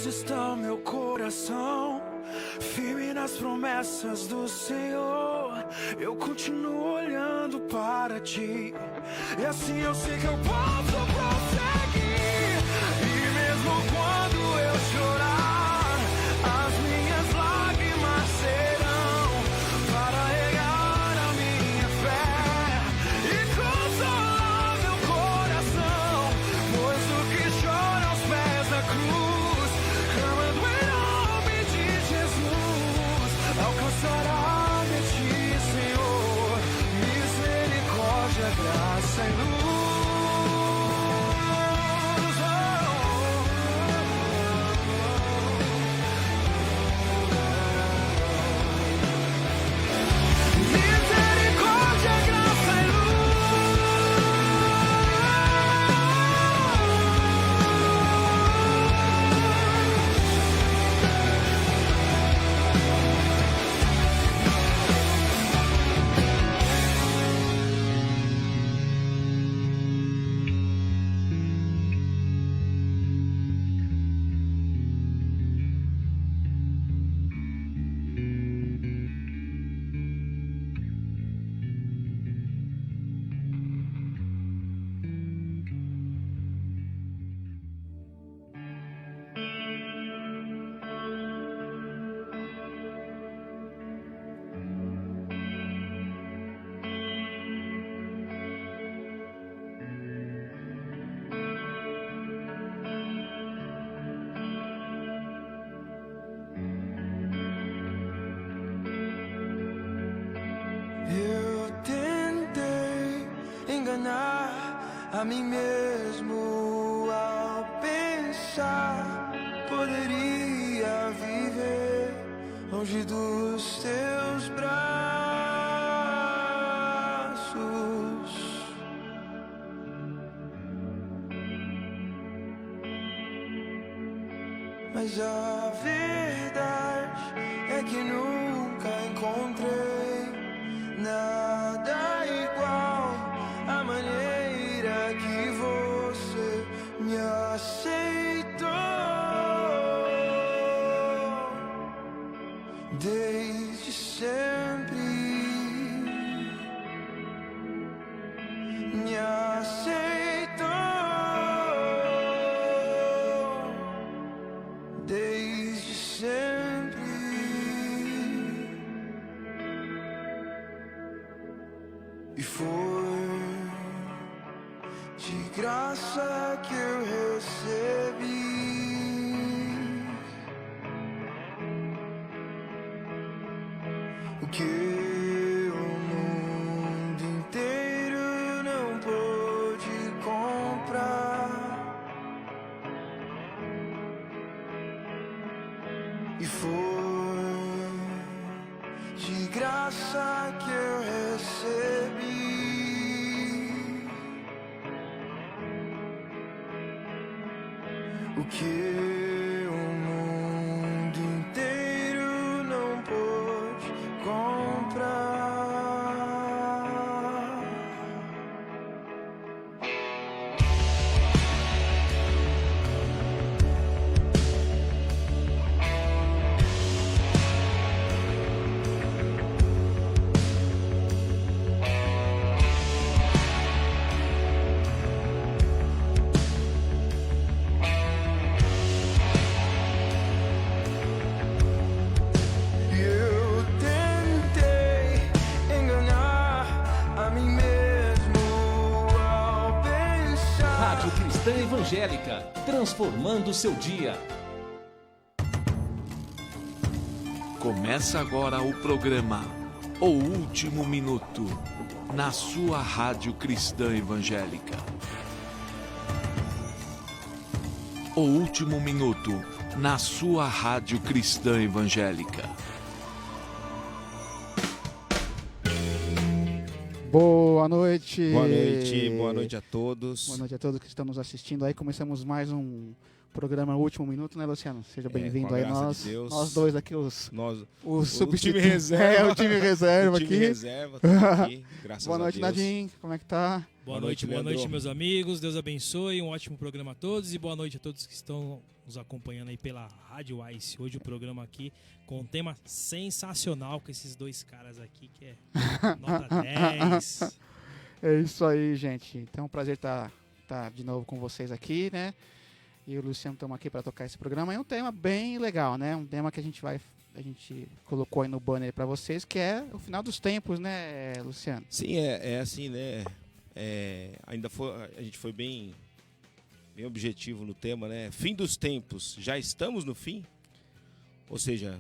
está meu coração, firme nas promessas do Senhor. Eu continuo olhando para ti, e assim eu sei que eu posso prosseguir. E mesmo quando eu chorar, as minhas lágrimas serão para regar a minha fé e consolar meu coração, pois o que chora aos pés da cruz, clamando em nome de Jesus, alcançará de ti, Senhor, misericórdia, graça e luz. Misericórdia, graça e eu tentei enganar a mim mesmo ao pensar poderia viver longe dos teus braços. Mas a verdade é que nunca encontrei nada igual à maneira que você me aceitou. Desde sempre me aceitou. Desde sempre. E foi de graça que eu recebi o que o mundo inteiro não pôde comprar. E foi de graça que eu recebi o que o mundo inteiro não pôde comprar. Eu tentei enganar a mim mesmo ao pensar. Rádio Cristã Evangélica, transformando seu dia. Começa agora o programa O Último Minuto, na sua Rádio Cristã Evangélica. O Último Minuto, na sua Rádio Cristã Evangélica. Boa noite. Boa noite a todos. Boa noite a todos que estão nos assistindo aí. Começamos mais um Programa Último Minuto, né, Luciano? Seja bem-vindo aí. Nós dois aqui, o time reserva. O time reserva o time aqui. reserva, tá aqui, graças Boa noite, a Deus. Nadim. Como é que tá? Boa noite, meus amigos. Deus abençoe. Um ótimo programa a todos. E boa noite a todos que estão nos acompanhando aí pela Rádio Ice. Hoje o programa aqui com um tema sensacional com esses dois caras aqui, que é nota 10. É isso aí, gente. Então, é um prazer estar de novo com vocês aqui, né? E o Luciano estamos aqui para tocar esse programa. É um tema bem legal, né? Um tema que a gente colocou aí no banner para vocês, que é o final dos tempos, né, Luciano? Sim, é assim, né? A gente foi bem objetivo no tema, né? Fim dos tempos. Já estamos no fim? Ou seja,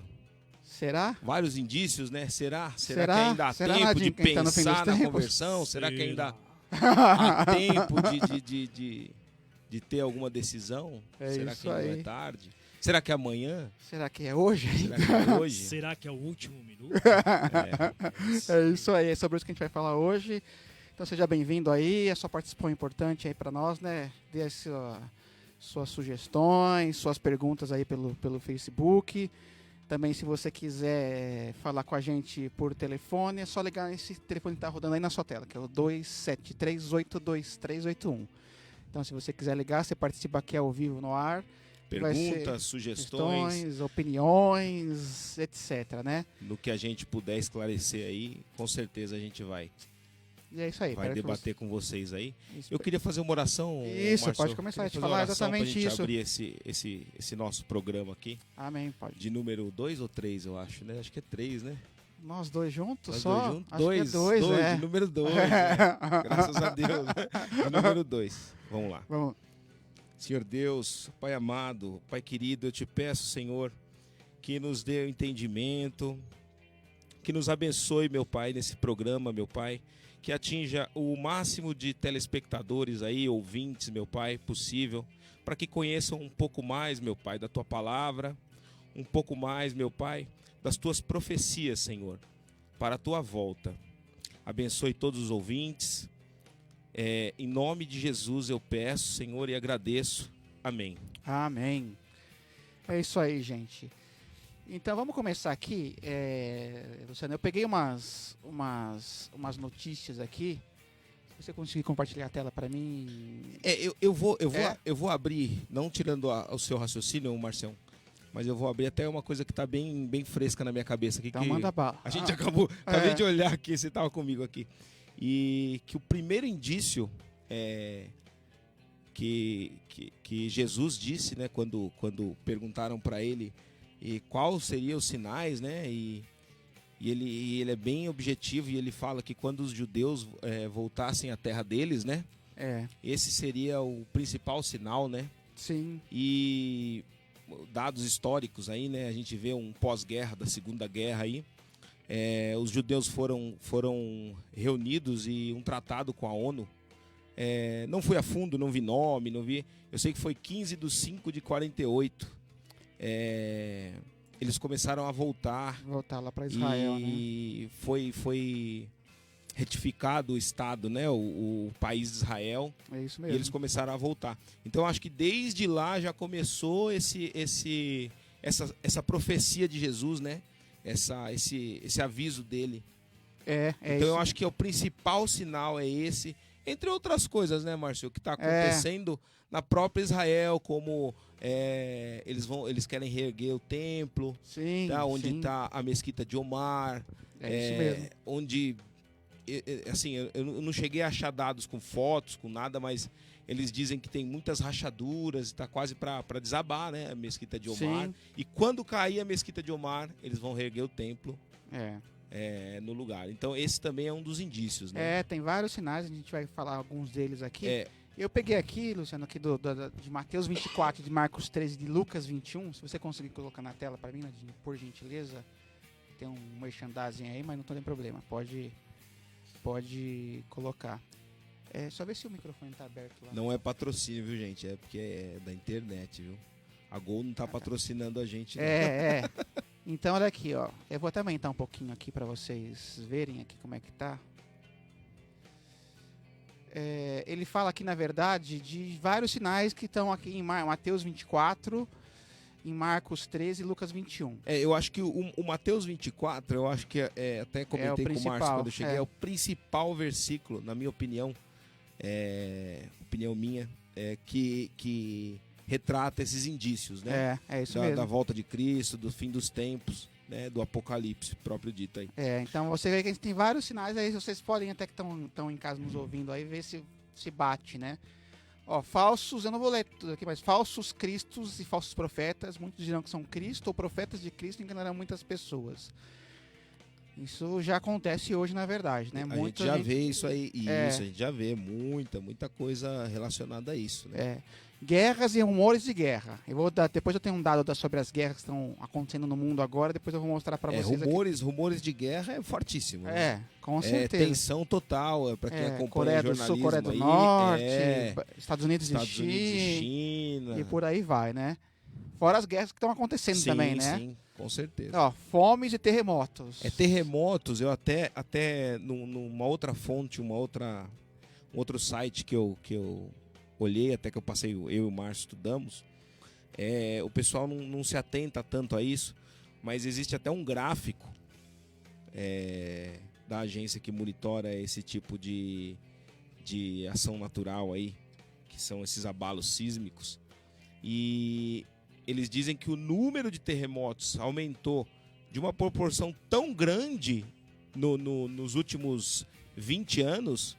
será? Vários indícios, né? Será que ainda há tempo de pensar na conversão? Será que ainda há tempo de ter alguma decisão? Será que ainda é tarde? Será que é amanhã? Será que é hoje? Será que é o último minuto? É isso aí, é sobre isso que a gente vai falar hoje. Então seja bem-vindo aí, a sua participação é importante aí para nós, né? Dê suas sugestões, suas perguntas aí pelo Facebook. Também, se você quiser falar com a gente por telefone, é só ligar nesse telefone que está rodando aí na sua tela, que é o 273822381. Então, se você quiser ligar, você participa aqui ao vivo no ar. Perguntas, sugestões, opiniões, etc, né? No que a gente puder esclarecer aí, com certeza a gente vai. E é isso aí. Vai debater com vocês aí. Eu queria fazer uma oração. Isso, Marcio, pode começar a te falar exatamente pra gente isso. Abrir esse nosso programa aqui. Amém, pode. De número 2 ou 3, eu acho, né? Acho que é 3, né? Nós dois juntos Nós só? Dois juntos? Acho que é dois, é. De número 2, né? Graças a Deus. Né? De número 2. Vamos lá. Vamos. Senhor Deus, Pai amado, Pai querido, eu te peço, Senhor, que nos dê o entendimento, que nos abençoe, meu Pai, nesse programa, meu Pai, que atinja o máximo de telespectadores aí, ouvintes, meu Pai, possível, para que conheçam um pouco mais, meu Pai, da Tua palavra, um pouco mais, meu Pai, das Tuas profecias, Senhor, para a Tua volta. Abençoe todos os ouvintes. Em nome de Jesus eu peço, Senhor, e agradeço. Amém. Amém. É isso aí, gente. Então vamos começar aqui. Luciano, eu peguei umas notícias aqui. Se você conseguir compartilhar a tela para mim. Eu vou abrir, não tirando o seu raciocínio, Marcião, mas eu vou abrir até uma coisa que está bem fresca na minha cabeça aqui. Então manda bala. A gente acabei de olhar aqui, você estava comigo aqui. E que o primeiro indício que Jesus disse, né, quando perguntaram para ele quais seriam os sinais, né, e ele é bem objetivo e ele fala que quando os judeus voltassem à terra deles, né, esse seria o principal sinal, né? Sim. E dados históricos aí, né, a gente vê um pós-guerra da Segunda Guerra aí. Os judeus foram reunidos e um tratado com a ONU. Não fui a fundo, não vi nome, não vi. Eu sei que foi 15/5/48. Eles começaram a voltar lá para Israel, e né? foi retificado o Estado, né? O país de Israel. É isso mesmo. E eles começaram a voltar. Então acho que desde lá já começou essa profecia de Jesus, né? Esse aviso dele. Então eu acho que o principal sinal é esse, entre outras coisas, né, Márcio, o que está acontecendo na própria Israel, como eles querem reerguer o templo, sim, tá, onde está a mesquita de Omar, isso mesmo. Onde, assim, eu não cheguei a achar dados com fotos, com nada, mas eles dizem que tem muitas rachaduras, está quase para desabar, né, a mesquita de Omar. Sim. E quando cair a mesquita de Omar, eles vão reerguer o templo no lugar. Então esse também é um dos indícios, né? Tem vários sinais, a gente vai falar alguns deles aqui. Eu peguei aqui, Luciano, aqui de Mateus 24, de Marcos 13, de Lucas 21. Se você conseguir colocar na tela para mim, Nadine, por gentileza. Tem um merchandising aí, mas não tem problema. Pode colocar. Só ver se o microfone tá aberto lá. Não é patrocínio, viu, gente? É porque é da internet, viu? A Gol não tá patrocinando a gente. Não. Então, olha aqui, ó. Eu vou até aumentar um pouquinho aqui para vocês verem aqui como é que tá. ele fala aqui, na verdade, de vários sinais que estão aqui em Mateus 24, em Marcos 13 e Lucas 21. Eu acho que o Mateus 24, eu acho que até comentei com o Márcio quando eu cheguei, é o principal versículo, na minha opinião, opinião minha, que retrata esses indícios, né? É isso mesmo. Da volta de Cristo, do fim dos tempos, né? Do Apocalipse, próprio dito aí. Então você vê que a gente tem vários sinais aí, vocês podem até que estão em casa nos ouvindo aí, ver se bate, né? Falsos, eu não vou ler tudo aqui, mas falsos cristos e falsos profetas, muitos dirão que são Cristo ou profetas de Cristo, enganarão muitas pessoas. Isso já acontece hoje, na verdade, né? A gente já vê isso aí, a gente já vê muita coisa relacionada a isso, né? Guerras e rumores de guerra. Depois eu tenho um dado sobre as guerras que estão acontecendo no mundo agora, depois eu vou mostrar para vocês rumores de guerra é fortíssimo. Né? Com certeza. Tensão total, para quem acompanha Coreia do Sul, Coreia do Norte, Estados Unidos e China, e por aí vai, né? Fora as guerras que estão acontecendo também, né? Sim, com certeza. Fomes e terremotos. Terremotos, eu até numa outra fonte, um outro site que eu olhei, até que eu passei, eu e o Márcio estudamos, o pessoal não se atenta tanto a isso, mas existe até um gráfico da agência que monitora esse tipo de ação natural aí, que são esses abalos sísmicos, e eles dizem que o número de terremotos aumentou de uma proporção tão grande nos últimos 20 anos,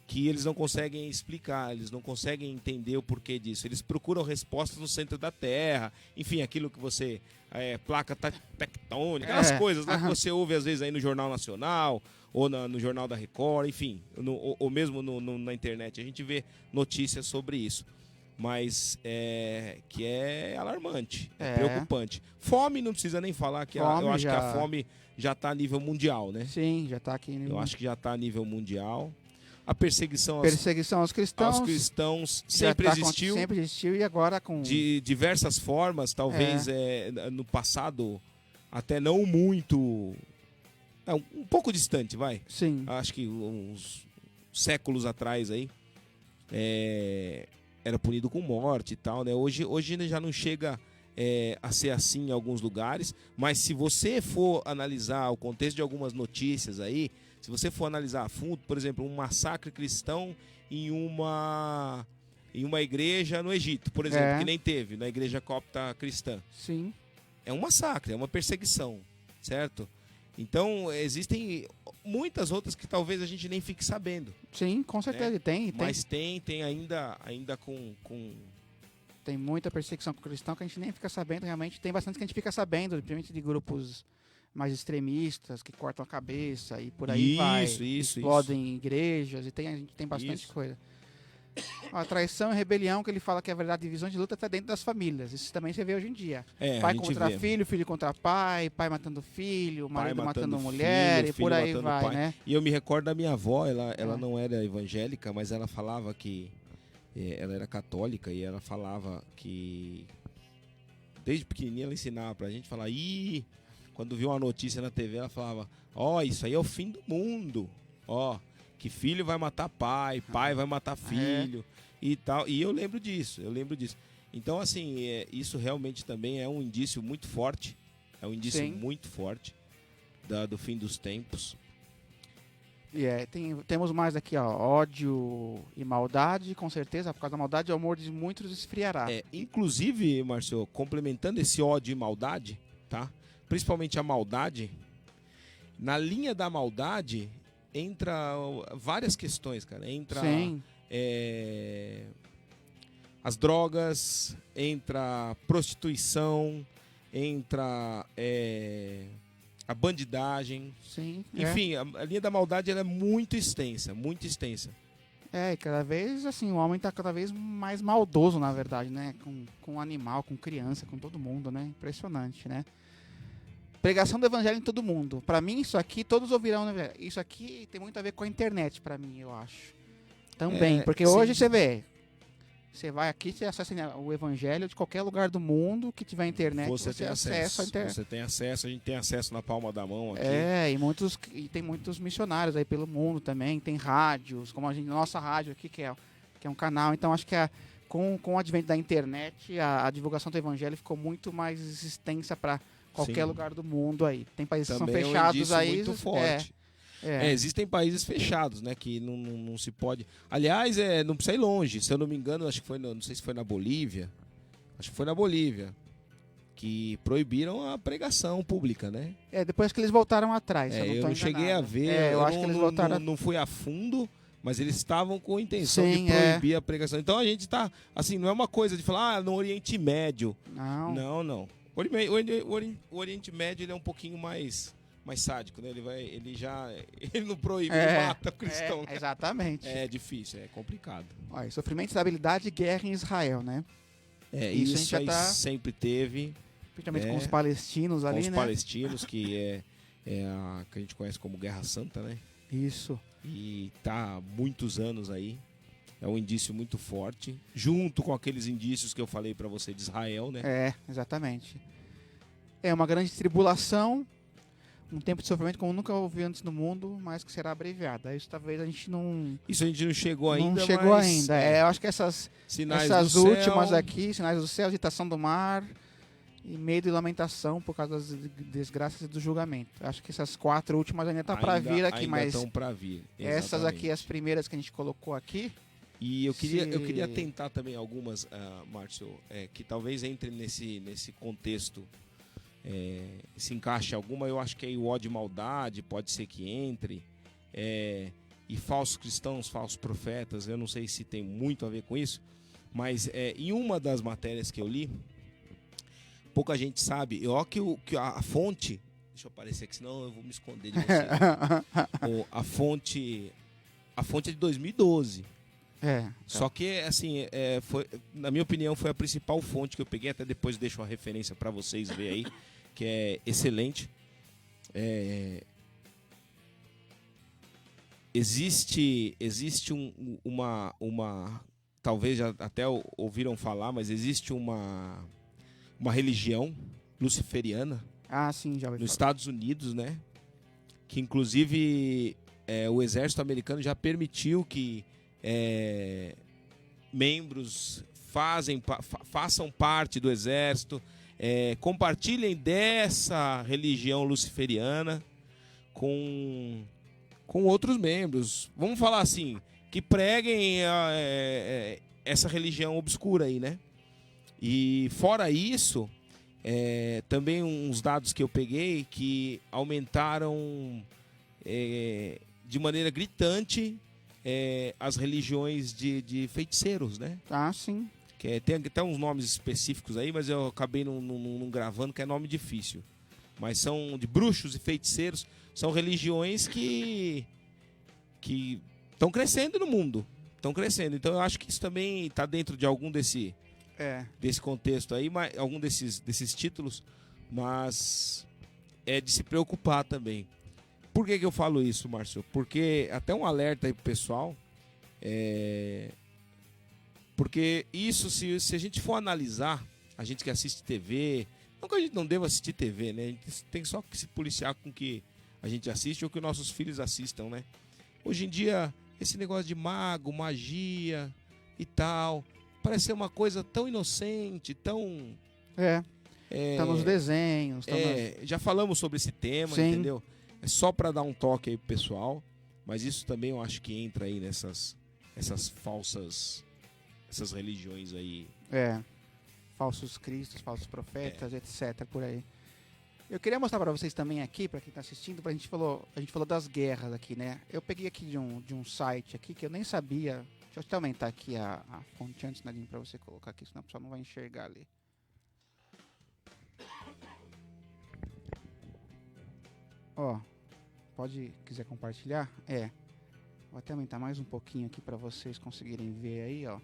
que eles não conseguem explicar, eles não conseguem entender o porquê disso. Eles procuram respostas no centro da Terra, enfim, aquilo que você... placa tectônica, aquelas coisas, né, que você ouve às vezes aí no Jornal Nacional, ou no Jornal da Record, enfim, ou mesmo na internet. A gente vê notícias sobre isso, mas que é alarmante, preocupante. Fome não precisa nem falar, que eu acho que a fome já está a nível mundial, né? Sim, já está aqui. Eu acho que já está a nível mundial. A perseguição aos cristãos sempre existiu. Sempre existiu e agora com... De diversas formas, talvez no passado até não muito... um pouco distante, vai. Sim. Acho que uns séculos atrás aí era punido com morte e tal, né? Hoje já não chega a ser assim em alguns lugares, mas se você for analisar o contexto de algumas notícias aí, se você for analisar a fundo, por exemplo, um massacre cristão em uma igreja no Egito, por exemplo, que nem teve, na igreja copta cristã. Sim. É um massacre, é uma perseguição, certo? Então, existem muitas outras que talvez a gente nem fique sabendo. Sim, com certeza, né? Tem. Mas tem ainda com... Tem muita perseguição com cristão que a gente nem fica sabendo, realmente. Tem bastante que a gente fica sabendo, principalmente de grupos mais extremistas, que cortam a cabeça e por aí vai. Explodem igrejas, e a gente tem bastante coisa. A traição e rebelião, que ele fala que é verdade, divisão de luta está dentro das famílias. Isso também você vê hoje em dia. Pai contra filho, filho contra pai matando filho, marido matando mulher, e por aí vai, né? E eu me recordo da minha avó, ela não era evangélica, mas ela falava que... ela era católica e ela falava que... Desde pequenininha ela ensinava pra gente, falar... Quando viu uma notícia na TV, ela falava, isso aí é o fim do mundo. Que filho vai matar pai vai matar filho e tal. E eu lembro disso. Então, assim, isso realmente também é um indício muito forte. É um indício muito forte do fim dos tempos. Temos mais aqui, ódio e maldade, com certeza. Por causa da maldade, o amor de muitos esfriará. Inclusive, Márcio, complementando esse ódio e maldade, tá? Principalmente a maldade, na linha da maldade entra várias questões, cara. Entra as drogas, entra a prostituição, entra a bandidagem. Sim. Enfim, a linha da maldade ela é muito extensa, muito extensa. E cada vez, assim, o homem está cada vez mais maldoso, na verdade, né? Com animal, com criança, com todo mundo, né? Impressionante, né? Pregação do evangelho em todo mundo. Para mim, isso aqui, todos ouvirão. Isso aqui tem muito a ver com a internet, para mim, eu acho. Também, porque hoje você vê, Você vai aqui, você acessa o evangelho de qualquer lugar do mundo que tiver internet. Você tem acesso. à internet. Você tem acesso, a gente tem acesso na palma da mão aqui. E tem muitos missionários aí pelo mundo também. Tem rádios, como nossa rádio aqui, que é um canal. Então acho que com o advento da internet, a divulgação do evangelho ficou muito mais extensa para qualquer Sim. lugar do mundo aí. Tem países que são Também é um fechados indício aí. muito forte. Existem países fechados, né? Que não se pode. Aliás, não precisa ir longe. Se eu não me engano, acho que foi. Não sei se foi na Bolívia. Acho que foi na Bolívia. Que proibiram a pregação pública, né? Depois que eles voltaram atrás. Eu não cheguei a ver. Eu acho que eles voltaram. Não fui a fundo, mas eles estavam com a intenção Sim, de proibir a pregação. Então a gente tá. Assim, não é uma coisa de falar, no Oriente Médio. Não. O Oriente Médio ele é um pouquinho mais sádico, né? Ele não proíbe, ele mata o cristão. Né? Exatamente. É difícil, é complicado. Olha, sofrimento, instabilidade e guerra em Israel, né? Isso a gente aí sempre teve. Principalmente com os palestinos ali, né? Com os né? palestinos, que que a gente conhece como Guerra Santa, né? Isso. E tá há muitos anos aí. É um indício muito forte, junto com aqueles indícios que eu falei para você de Israel, né? Exatamente. É uma grande tribulação, um tempo de sofrimento como nunca houve antes no mundo, mas que será abreviado. Isso talvez a gente não... Isso a gente não chegou ainda, Não chegou mas, ainda. Eu acho que essas últimas aqui, sinais do céu, agitação do mar e medo e lamentação por causa das desgraças e do julgamento. Acho que essas 4 últimas ainda tá para vir aqui, mas estão para vir. Essas aqui, as primeiras que a gente colocou aqui. E eu queria tentar também algumas, Márcio, que talvez entre nesse contexto, se encaixe alguma. Eu acho que aí o ódio e maldade pode ser que entre, e falsos cristãos, falsos profetas. Eu não sei se tem muito a ver com isso, mas em uma das matérias que eu li, pouca gente sabe. Que a fonte, deixa eu aparecer aqui, senão eu vou me esconder de você. A fonte é de 2012. Só que, assim, na minha opinião, foi a principal fonte que eu peguei. Até depois deixo a referência para vocês verem aí, que é excelente. Existe uma talvez já até ouviram falar, mas existe uma religião luciferiana sim, já ouvi nos falar. Estados Unidos, né? Que inclusive o exército americano já permitiu que membros façam parte do exército, compartilhem dessa religião luciferiana com outros membros. Vamos falar assim, que preguem essa religião obscura aí, né? E fora isso, também uns dados que eu peguei que aumentaram de maneira gritante as religiões de feiticeiros, né? Sim. Tem até uns nomes específicos aí, mas eu acabei não gravando, que é nome difícil. Mas são de bruxos e feiticeiros, são religiões que estão crescendo no mundo. Estão crescendo. Então eu acho que isso também está dentro de algum desse contexto aí, algum desses títulos, mas é de se preocupar também. Por que eu falo isso, Márcio? Porque até um alerta aí pro pessoal, porque isso, se a gente for analisar, a gente que assiste TV, não que a gente não deva assistir TV, né? A gente tem só que se policiar com o que a gente assiste ou que nossos filhos assistam, né? Hoje em dia, esse negócio de mago, magia e tal, parece ser uma coisa tão inocente, tão... Tá nos desenhos. Já falamos sobre esse tema, Sim. entendeu? É só para dar um toque aí pro pessoal, mas isso também eu acho que entra aí essas religiões aí. Falsos cristos, falsos profetas, etc, por aí. Eu queria mostrar para vocês também aqui, para quem tá assistindo, a gente falou das guerras aqui, né? Eu peguei aqui de um site aqui que eu nem sabia. Deixa eu até aumentar aqui a fonte antes, Nadine, para você colocar aqui, senão o pessoal não vai enxergar ali. Quiser compartilhar? Vou até aumentar mais um pouquinho aqui para vocês conseguirem ver aí, ó.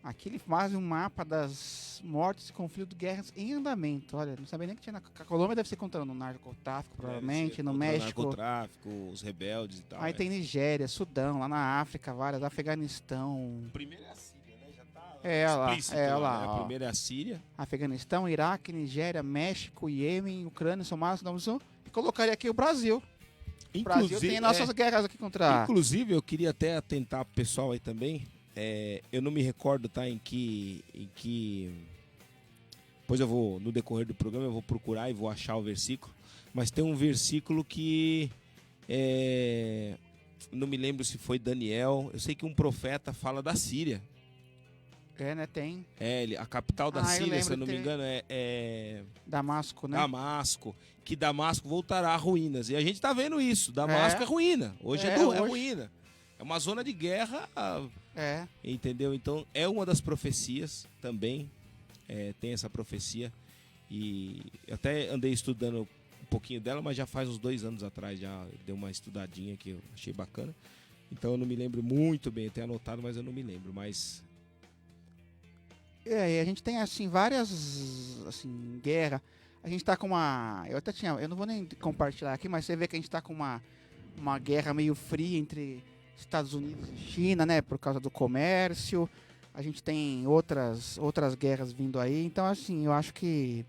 Aqui ele faz um mapa das mortes e conflitos de guerras em andamento. Olha, não sabia nem que tinha a Colômbia deve ser contando no narcotráfico, provavelmente, no México. Narcotráfico, os rebeldes e tal. Aí tem Nigéria, Sudão, lá na África, várias, Afeganistão. Primeiro é a Síria, né? Já tá Lá, explícito lá, né? ó. A primeira é a Síria. Afeganistão, Iraque, Nigéria, México, Iêmen, Ucrânia, Somália, Sudão do Sul. E colocaria aqui o Brasil. O Brasil tem nossas guerras aqui contra... Inclusive, eu queria até atentar pro pessoal aí também. Eu não me recordo, tá, em que... Depois eu vou, no decorrer do programa, eu vou procurar e vou achar o versículo. Mas tem um versículo que... não me lembro se foi Daniel. Eu sei que um profeta fala da Síria. Né, tem. A capital da eu Síria, lembro se eu não de me ter- engano, é Damasco, né? Damasco. Que Damasco voltará a ruínas. E a gente tá vendo isso. Damasco é ruína. Hoje é hoje. ruína. É uma zona de guerra, entendeu? Então, é uma das profecias também. Tem essa profecia. E eu até andei estudando um pouquinho dela, mas já faz uns 2 anos atrás. Já dei uma estudadinha que eu achei bacana. Então, eu não me lembro muito bem. Eu tenho anotado, mas eu não me lembro. Mas... E a gente tem, assim, várias, assim, guerra. A gente tá com uma... Eu não vou nem compartilhar aqui, mas você vê que a gente tá com uma guerra meio fria entre Estados Unidos e China, né? Por causa do comércio. A gente tem outras guerras vindo aí. Então, assim, eu acho que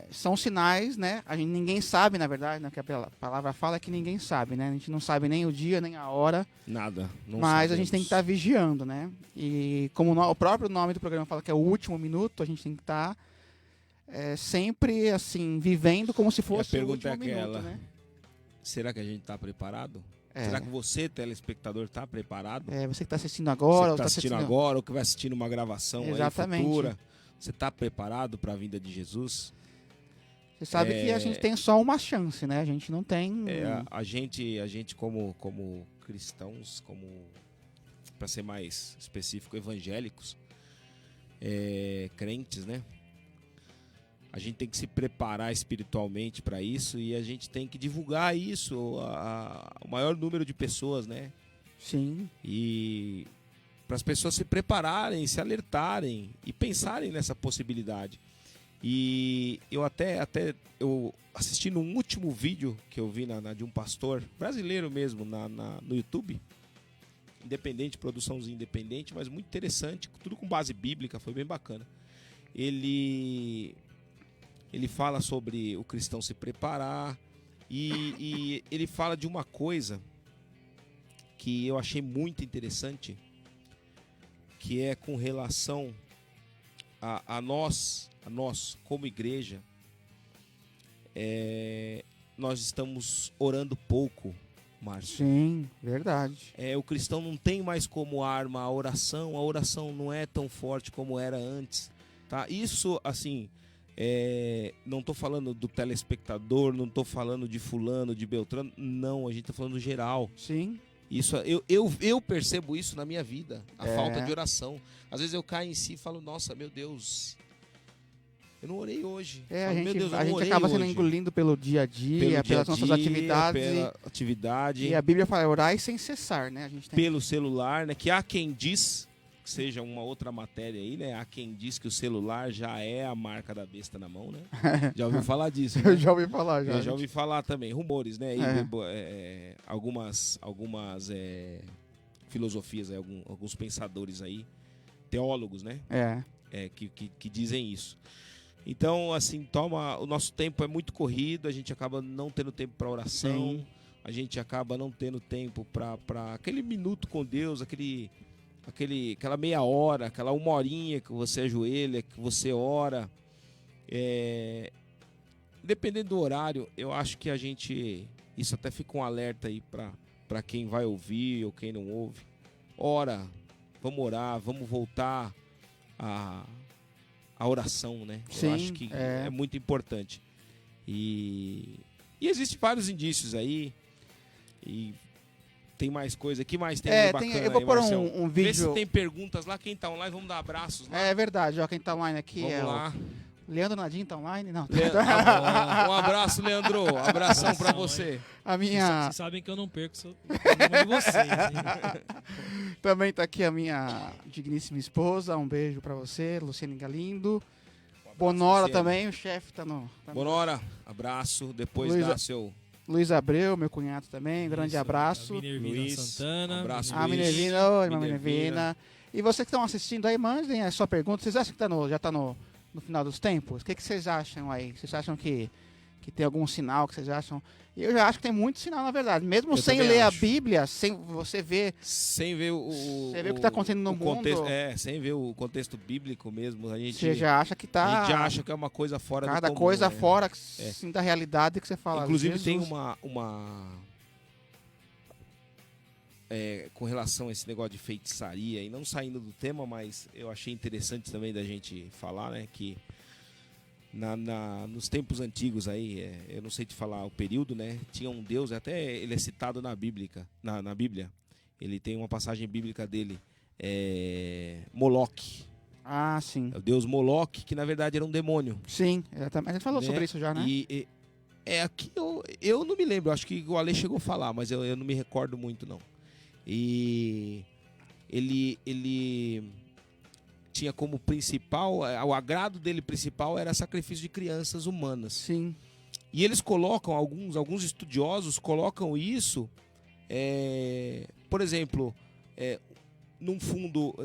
são sinais, né? Ninguém sabe, na verdade, né? O que a palavra fala é que ninguém sabe, né? A gente não sabe nem o dia, nem a hora. Nada. Mas a gente tem que estar vigiando, né? E como o próprio nome do programa fala que é o último minuto, a gente tem que estar sempre, assim, vivendo como se fosse o último minuto, né? Será que a gente tá preparado? Será que você, telespectador, tá preparado? Você que está assistindo agora. Você que tá assistindo agora ou que vai assistir uma gravação Exatamente. aí futura. Você tá preparado para a vinda de Jesus? Você sabe que a gente tem só uma chance, né? A gente não tem... A gente como cristãos, para ser mais específico, evangélicos, crentes, né? A gente tem que se preparar espiritualmente para isso e a gente tem que divulgar isso ao maior número de pessoas, né? Sim. E para as pessoas se prepararem, se alertarem e pensarem nessa possibilidade. E eu eu assisti num último vídeo que eu vi de um pastor brasileiro mesmo no YouTube, independente, produçãozinha independente, mas muito interessante, tudo com base bíblica, foi bem bacana. Ele fala sobre o cristão se preparar e ele fala de uma coisa que eu achei muito interessante, que é com relação a nós como igreja. Nós estamos orando pouco, Márcio. Sim, verdade. O cristão não tem mais como arma a oração não é tão forte como era antes, tá? Isso, assim, não estou falando do telespectador, não estou falando de fulano, de Beltrano, não, a gente está falando geral. Sim. Isso, eu percebo isso na minha vida, a falta de oração. Às vezes eu caio em si e falo, nossa, meu Deus, eu não orei hoje. A gente acaba sendo engolindo pelo dia a dia, pelas nossas atividades. Pela atividade. E a Bíblia fala orar sem cessar, né? A gente tem pelo celular, né? Que há quem diz, que seja uma outra matéria aí, né? Há quem diz que o celular já é a marca da besta na mão, né? Já ouviu falar disso, né? Eu já ouvi falar, já. Eu já ouvi falar também, rumores, né? E, algumas filosofias, alguns pensadores aí, teólogos, né? Que dizem isso. Então, assim, o nosso tempo é muito corrido, a gente acaba não tendo tempo para oração, Sim. A gente acaba não tendo tempo para aquele minuto com Deus, aquela meia hora, aquela 1 horinha que você ajoelha, que você ora. Dependendo do horário, eu acho que isso até fica um alerta aí para quem vai ouvir ou quem não ouve. Ora, vamos orar, vamos voltar a oração, né? Sim, eu acho que é muito importante. E existem vários indícios aí. E tem mais coisa. Que mais tem de bacana? Eu vou aí, pôr Marcelo? um vídeo. Vê se tem perguntas lá. Quem tá online, vamos dar abraços lá. É verdade, ó, quem tá online aqui Vamos lá. Leandro Nadim tá online? Não. Tá bom. Um abraço, Leandro. Abração pra você. A minha... Vocês sabem que eu não perco o programa de vocês, hein? Também tá aqui a minha digníssima esposa. Um beijo pra você, Luciane Galindo. Bonora Luciane. também, o chefe tá no... Bonora, abraço. Depois Luiz- dá seu... Luiz Abreu, meu cunhado também. Grande Isso, abraço. a Minervina Luiz, Santana. abraço, A Luiz. Minervina, oi, irmã Minervina. Minervina. E vocês que estão assistindo aí, mandem a sua pergunta. Vocês acham que já tá no final dos tempos? O que vocês acham aí? Vocês acham que tem algum sinal que vocês acham? Eu já acho que tem muito sinal, na verdade. Mesmo Eu sem também ler acho. a Bíblia, sem você ver... Sem ver Você vê o que tá acontecendo no mundo. contexto, sem ver o contexto bíblico mesmo, a gente Você já acha que tá... a gente já acha que é uma coisa fora do cada comum, coisa né? fora assim, da realidade que você fala. Inclusive Jesus, tem com relação a esse negócio de feitiçaria, e não saindo do tema, mas eu achei interessante também da gente falar, né, que nos tempos antigos aí, eu não sei te falar o período, né, tinha um deus, até ele é citado na Bíblia, ele tem uma passagem bíblica dele, Moloque, Ah, sim. é o deus Moloque, que na verdade era um demônio. Sim, exatamente. A gente falou Né? sobre isso já, né? Aqui eu não me lembro, acho que o Ale chegou a falar, mas eu não me recordo muito, não. E ele tinha como principal, o agrado dele principal era sacrifício de crianças humanas. Sim. E eles colocam, alguns estudiosos colocam isso, por exemplo, num fundo,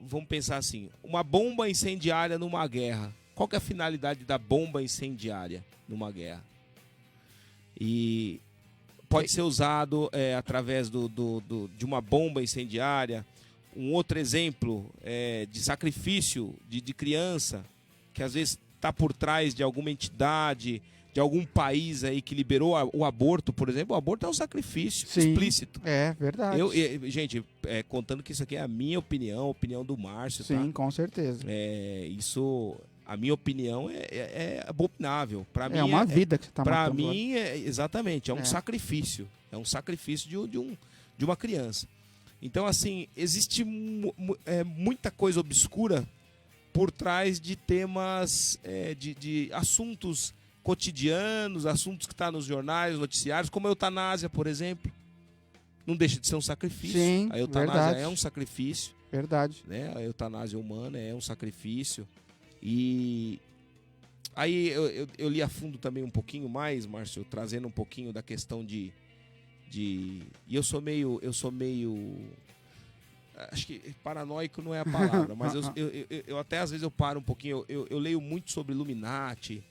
vamos pensar assim, uma bomba incendiária numa guerra. Qual que é a finalidade da bomba incendiária numa guerra? E pode ser usado através de uma bomba incendiária. Um outro exemplo de sacrifício de criança, que às vezes está por trás de alguma entidade, de algum país aí que liberou o aborto, por exemplo. O aborto é um sacrifício explícito. É verdade. Gente, contando que isso aqui é a minha opinião, a opinião do Márcio, Sim, tá? com certeza. Isso, a minha opinião é abominável. Pra mim, É uma vida que você tá Para matando. mim, exatamente, é um É. sacrifício. É um sacrifício de uma criança. Então, assim, existe muita coisa obscura por trás de temas, de assuntos cotidianos, assuntos que estão nos jornais, noticiários, como a eutanásia, por exemplo. Não deixa de ser um sacrifício. Sim, A eutanásia verdade. é um sacrifício. Verdade. Né? A eutanásia humana é um sacrifício. E aí eu li a fundo também um pouquinho mais, Márcio, trazendo um pouquinho da questão de e eu sou meio acho que paranoico não é a palavra, mas eu até às vezes eu paro um pouquinho, eu leio muito sobre Illuminati,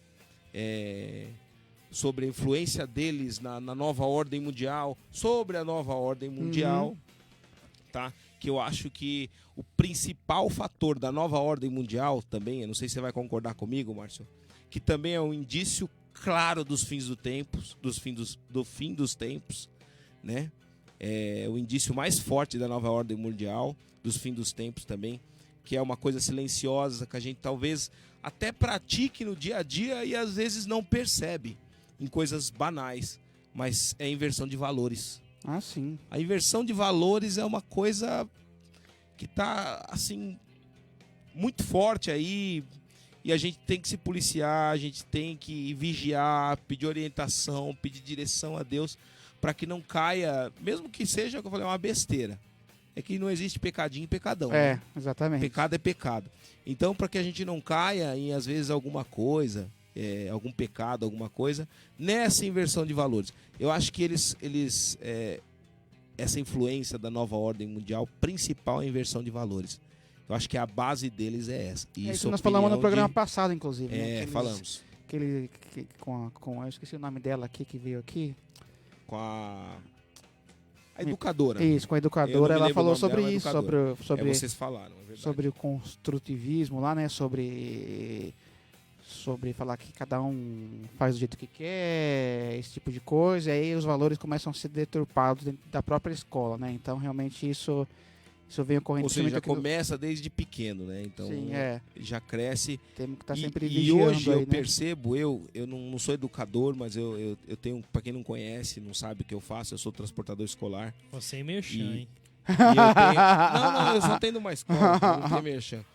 sobre a influência deles na nova ordem mundial, sobre a nova ordem mundial, tá? Que eu acho que o principal fator da nova ordem mundial também, eu não sei se você vai concordar comigo, Márcio, que também é um indício claro dos fins do fim dos tempos, né? É o indício mais forte da nova ordem mundial, dos fins dos tempos também, que é uma coisa silenciosa que a gente talvez até pratique no dia a dia e às vezes não percebe em coisas banais, mas é a inversão de valores. Ah, sim. A inversão de valores é uma coisa que está assim muito forte aí, e a gente tem que se policiar, a gente tem que vigiar, pedir orientação, pedir direção a Deus, para que não caia, mesmo que seja, como eu falei, uma besteira. É que não existe pecadinho e pecadão. É, né? exatamente. Pecado é pecado. Então, para que a gente não caia em, às vezes, alguma coisa, algum pecado, alguma coisa, nessa inversão de valores. Eu acho que essa influência da nova ordem mundial, principal é a inversão de valores. Eu acho que a base deles é essa. E É isso isso nós falamos no programa passado, inclusive. né? falamos. Eu esqueci o nome dela aqui, que veio aqui. Com a educadora. Isso, com a Eu não educadora. me Ela lembro falou o nome dela, sobre mas isso, educadora. sobre Vocês falaram, é verdade. sobre o construtivismo lá, né? Sobre falar que cada um faz do jeito que quer, esse tipo de coisa, e aí os valores começam a ser deturpados dentro da própria escola, né? Então, realmente, isso vem ocorrendo. Ou seja, já principalmente aqui no- começa desde pequeno, né? Então, Sim, já cresce. temos que estar E- sempre e vigiando hoje eu aí, né? percebo, eu não sou educador, mas eu tenho, para quem não conhece, não sabe o que eu faço, eu sou transportador escolar. Você é merchan, E- hein? E eu tenho... Não, eu só tenho uma escola, não tenho merchan.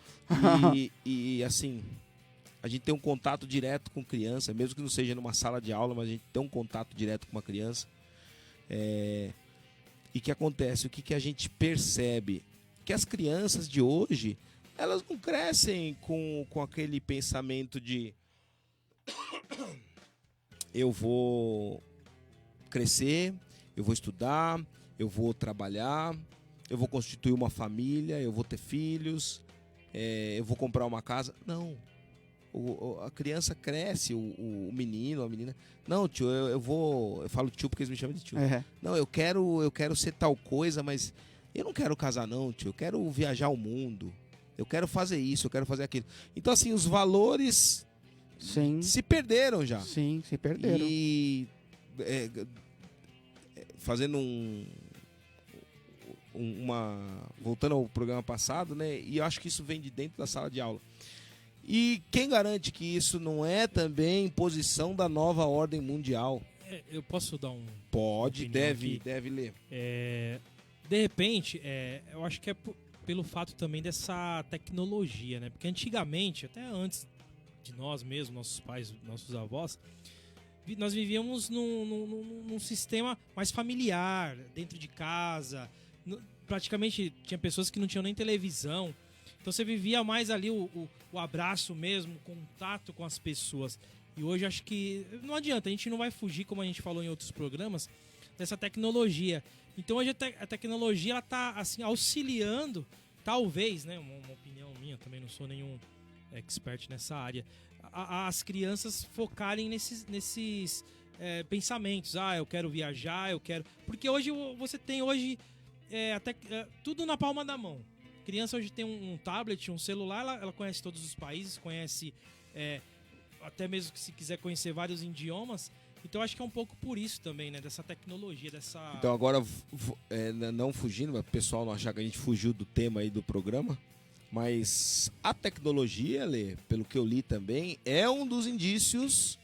E assim, A gente tem um contato direto com criança, mesmo que não seja numa sala de aula, mas a gente tem um contato direto com uma criança. E o que acontece? O que a gente percebe? Que as crianças de hoje, elas não crescem com aquele pensamento de eu vou crescer, eu vou estudar, eu vou trabalhar, eu vou constituir uma família, eu vou ter filhos, eu vou comprar uma casa. Não. A criança cresce, o menino, a menina. Não, tio, eu falo tio porque eles me chamam de tio. Não, eu quero ser tal coisa, mas eu não quero casar não, tio. Eu quero viajar o mundo. Eu quero fazer isso, eu quero fazer aquilo. Então, assim, os valores se perderam já. Sim, se perderam. E fazendo voltando ao programa passado, né? E eu acho que isso vem de dentro da sala de aula. E quem garante que isso não é também imposição da nova ordem mundial? Eu posso dar um... Pode, deve ler. De repente, eu acho que é pelo fato também dessa tecnologia, né? Porque antigamente, até antes de nós mesmos, nossos pais, nossos avós, nós vivíamos num sistema mais familiar, dentro de casa. Praticamente tinha pessoas que não tinham nem televisão. Então você vivia mais ali o abraço mesmo, o contato com as pessoas. E hoje acho que não adianta, a gente não vai fugir, como a gente falou em outros programas, dessa tecnologia. Então hoje a tecnologia ela tá assim, auxiliando, talvez, né, uma opinião minha, também não sou nenhum expert nessa área, as crianças focarem nesses pensamentos. Eu quero viajar, eu quero... Porque hoje você tem tudo na palma da mão. A criança hoje tem um tablet, um celular, ela conhece todos os países, conhece até mesmo que se quiser conhecer vários idiomas. Então acho que é um pouco por isso também, né? Dessa tecnologia, dessa... Então agora, não fugindo, mas o pessoal não achar que a gente fugiu do tema aí do programa, mas a tecnologia, Lê, pelo que eu li também, é um dos indícios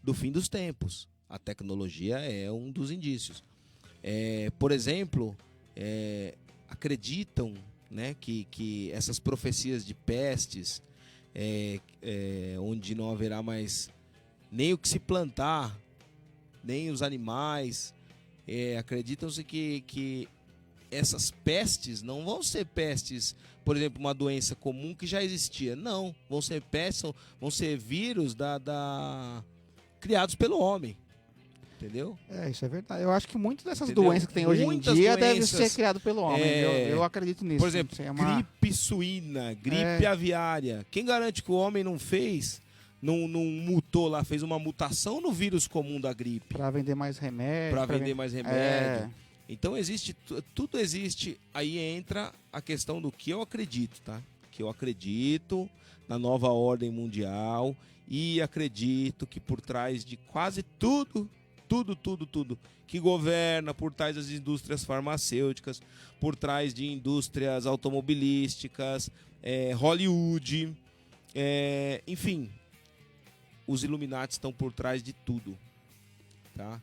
do fim dos tempos. A tecnologia é um dos indícios. Por exemplo, acreditam, né, que essas profecias de pestes, onde não haverá mais nem o que se plantar, nem os animais, acreditam-se que essas pestes não vão ser pestes, por exemplo, uma doença comum que já existia. Não, vão ser pestes, vão ser vírus criados pelo homem. Entendeu? Isso é verdade. Eu acho que muitas dessas doenças que tem hoje em dia devem ser criadas pelo homem. Eu acredito nisso. Por exemplo, gripe suína, gripe aviária. Quem garante que o homem não fez, não mutou lá, fez uma mutação no vírus comum da gripe? Para vender mais remédio. Então tudo existe. Aí entra a questão do que eu acredito, tá? Que eu acredito na nova ordem mundial e acredito que por trás de quase tudo que governa, por trás das indústrias farmacêuticas, por trás de indústrias automobilísticas, Hollywood, enfim, os Illuminati estão por trás de tudo, tá?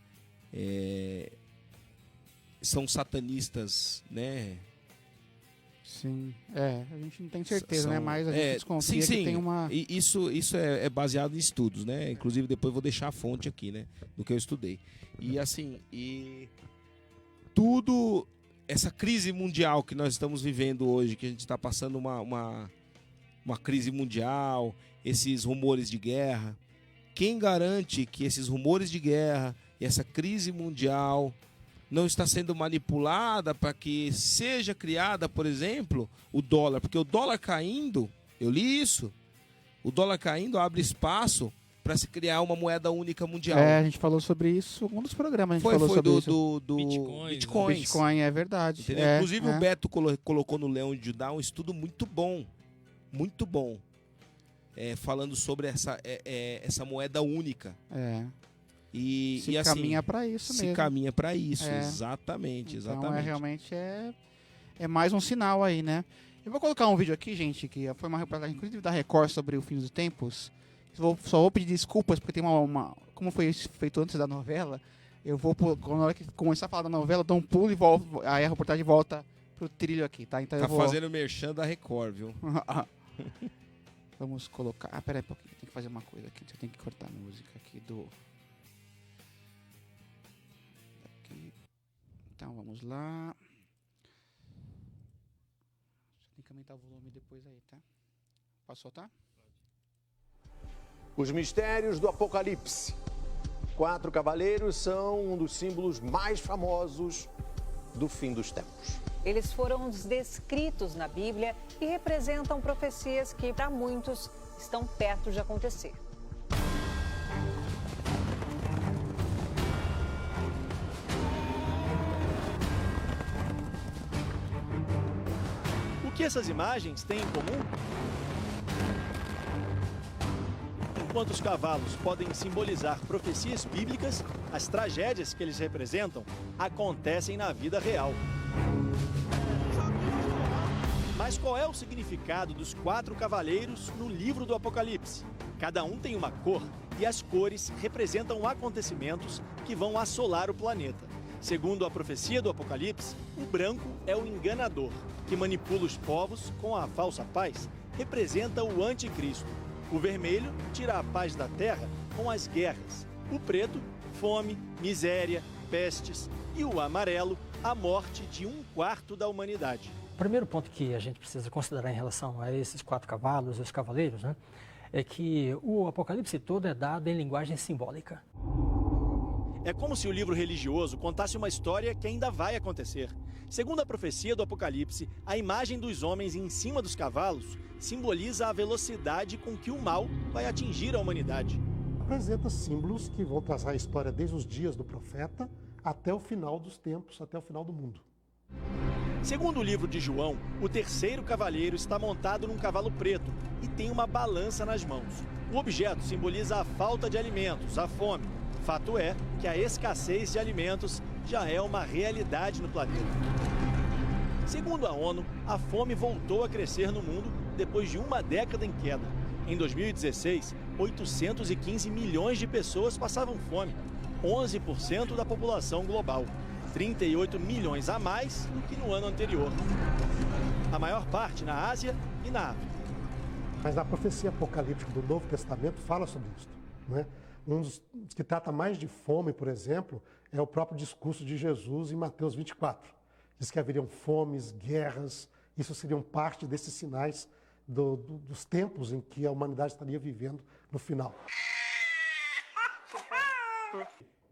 São satanistas, né? Sim, a gente não tem certeza, né? Mas a gente desconfia que tem uma... Isso é baseado em estudos, né? Inclusive depois eu vou deixar a fonte aqui, né? Do que eu estudei. E assim, tudo, essa crise mundial que nós estamos vivendo hoje, que a gente está passando uma crise mundial, esses rumores de guerra, quem garante que esses rumores de guerra e essa crise mundial não está sendo manipulada para que seja criada, por exemplo, o dólar? Porque o dólar caindo, eu li isso, o dólar caindo abre espaço para se criar uma moeda única mundial. A gente falou sobre isso em um dos programas. A gente falou sobre isso. Do Bitcoin. Bitcoin, é verdade. Inclusive o Beto colocou no Leão de Judá um estudo muito bom, falando sobre essa moeda única. E assim, caminha para isso mesmo. Se caminha para isso, exatamente. Então, realmente é mais um sinal aí, né? Eu vou colocar um vídeo aqui, gente, que foi uma reportagem, inclusive, da Record sobre o fim dos tempos. Só vou pedir desculpas, porque tem como foi feito antes da novela, quando na hora que começar a falar da novela, eu dou um pulo e volto, aí a reportagem volta pro trilho aqui, tá? Então fazendo merchan da Record, viu? Vamos colocar... Ah, pera aí um pouquinho, tem que fazer uma coisa aqui. Você tem que cortar a música aqui do... Aqui. Então, vamos lá. Você tem que aumentar o volume depois aí, tá? Posso soltar? Os mistérios do Apocalipse. 4 cavaleiros são um dos símbolos mais famosos do fim dos tempos. Eles foram descritos na Bíblia e representam profecias que, para muitos, estão perto de acontecer. O que essas imagens têm em comum? Enquanto os cavalos podem simbolizar profecias bíblicas, as tragédias que eles representam acontecem na vida real. Mas qual é o significado dos 4 cavaleiros no livro do Apocalipse? Cada um tem uma cor e as cores representam acontecimentos que vão assolar o planeta. Segundo a profecia do Apocalipse, o branco é o enganador, que manipula os povos com a falsa paz, representa o anticristo. O vermelho tira a paz da terra com as guerras. O preto, fome, miséria, pestes. E o amarelo, a morte de 1/4 da humanidade. O primeiro ponto que a gente precisa considerar em relação a esses 4 cavalos, os cavaleiros, né, é que o Apocalipse todo é dado em linguagem simbólica. É como se o livro religioso contasse uma história que ainda vai acontecer. Segundo a profecia do Apocalipse, a imagem dos homens em cima dos cavalos simboliza a velocidade com que o mal vai atingir a humanidade. Apresenta símbolos que vão traçar a história desde os dias do profeta até o final dos tempos, até o final do mundo. Segundo o livro de João, o 3º cavaleiro está montado num cavalo preto e tem uma balança nas mãos. O objeto simboliza a falta de alimentos, a fome. Fato é que a escassez de alimentos já é uma realidade no planeta. Segundo a ONU, a fome voltou a crescer no mundo depois de uma década em queda. Em 2016, 815 milhões de pessoas passavam fome, 11% da população global, 38 milhões a mais do que no ano anterior. A maior parte na Ásia e na África. Mas a profecia apocalíptica do Novo Testamento fala sobre isso, não é? Um dos que trata mais de fome, por exemplo, é o próprio discurso de Jesus em Mateus 24. Diz que haveriam fomes, guerras, isso seriam parte desses sinais dos tempos em que a humanidade estaria vivendo no final.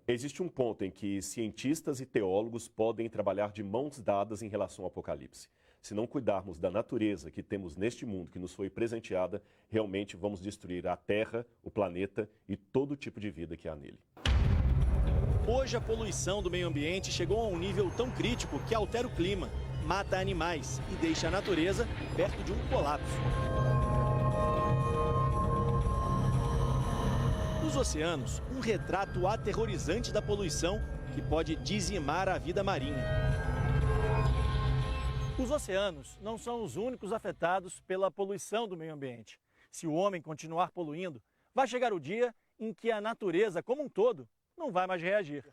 Existe um ponto em que cientistas e teólogos podem trabalhar de mãos dadas em relação ao Apocalipse. Se não cuidarmos da natureza que temos neste mundo que nos foi presenteada, realmente vamos destruir a Terra, o planeta e todo tipo de vida que há nele. Hoje a poluição do meio ambiente chegou a um nível tão crítico que altera o clima, mata animais e deixa a natureza perto de um colapso. Nos oceanos, um retrato aterrorizante da poluição que pode dizimar a vida marinha. Os oceanos não são os únicos afetados pela poluição do meio ambiente. Se o homem continuar poluindo, vai chegar o dia em que a natureza como um todo não vai mais reagir.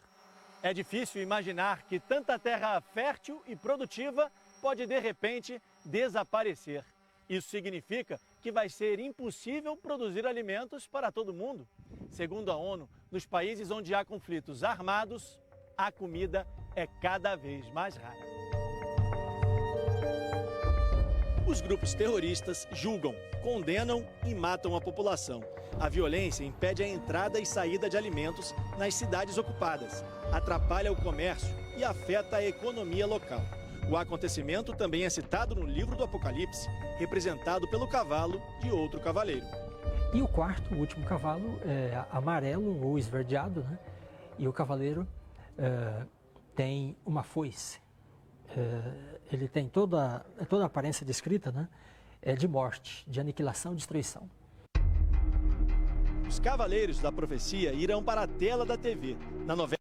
É difícil imaginar que tanta terra fértil e produtiva pode de repente desaparecer. Isso significa que vai ser impossível produzir alimentos para todo mundo. Segundo a ONU, nos países onde há conflitos armados, a comida é cada vez mais rara. Os grupos terroristas julgam, condenam e matam a população. A violência impede a entrada e saída de alimentos nas cidades ocupadas, atrapalha o comércio e afeta a economia local. O acontecimento também é citado no livro do Apocalipse, representado pelo cavalo de outro cavaleiro. E o quarto, o último cavalo, é amarelo ou esverdeado, né? E o cavaleiro tem uma foice. Ele tem toda a aparência descrita, né? É de morte, de aniquilação e destruição. Os cavaleiros da profecia irão para a tela da TV, na novela.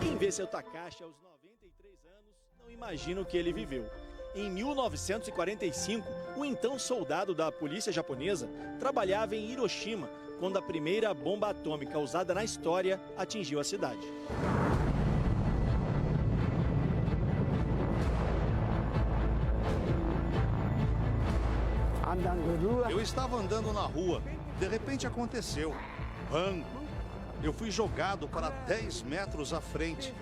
Quem vê seu Takashi aos 93 anos não imagina o que ele viveu. Em 1945, o então soldado da polícia japonesa trabalhava em Hiroshima, quando a primeira bomba atômica usada na história atingiu a cidade. Eu estava andando na rua, de repente aconteceu. Bang! Eu fui jogado para 10 metros à frente.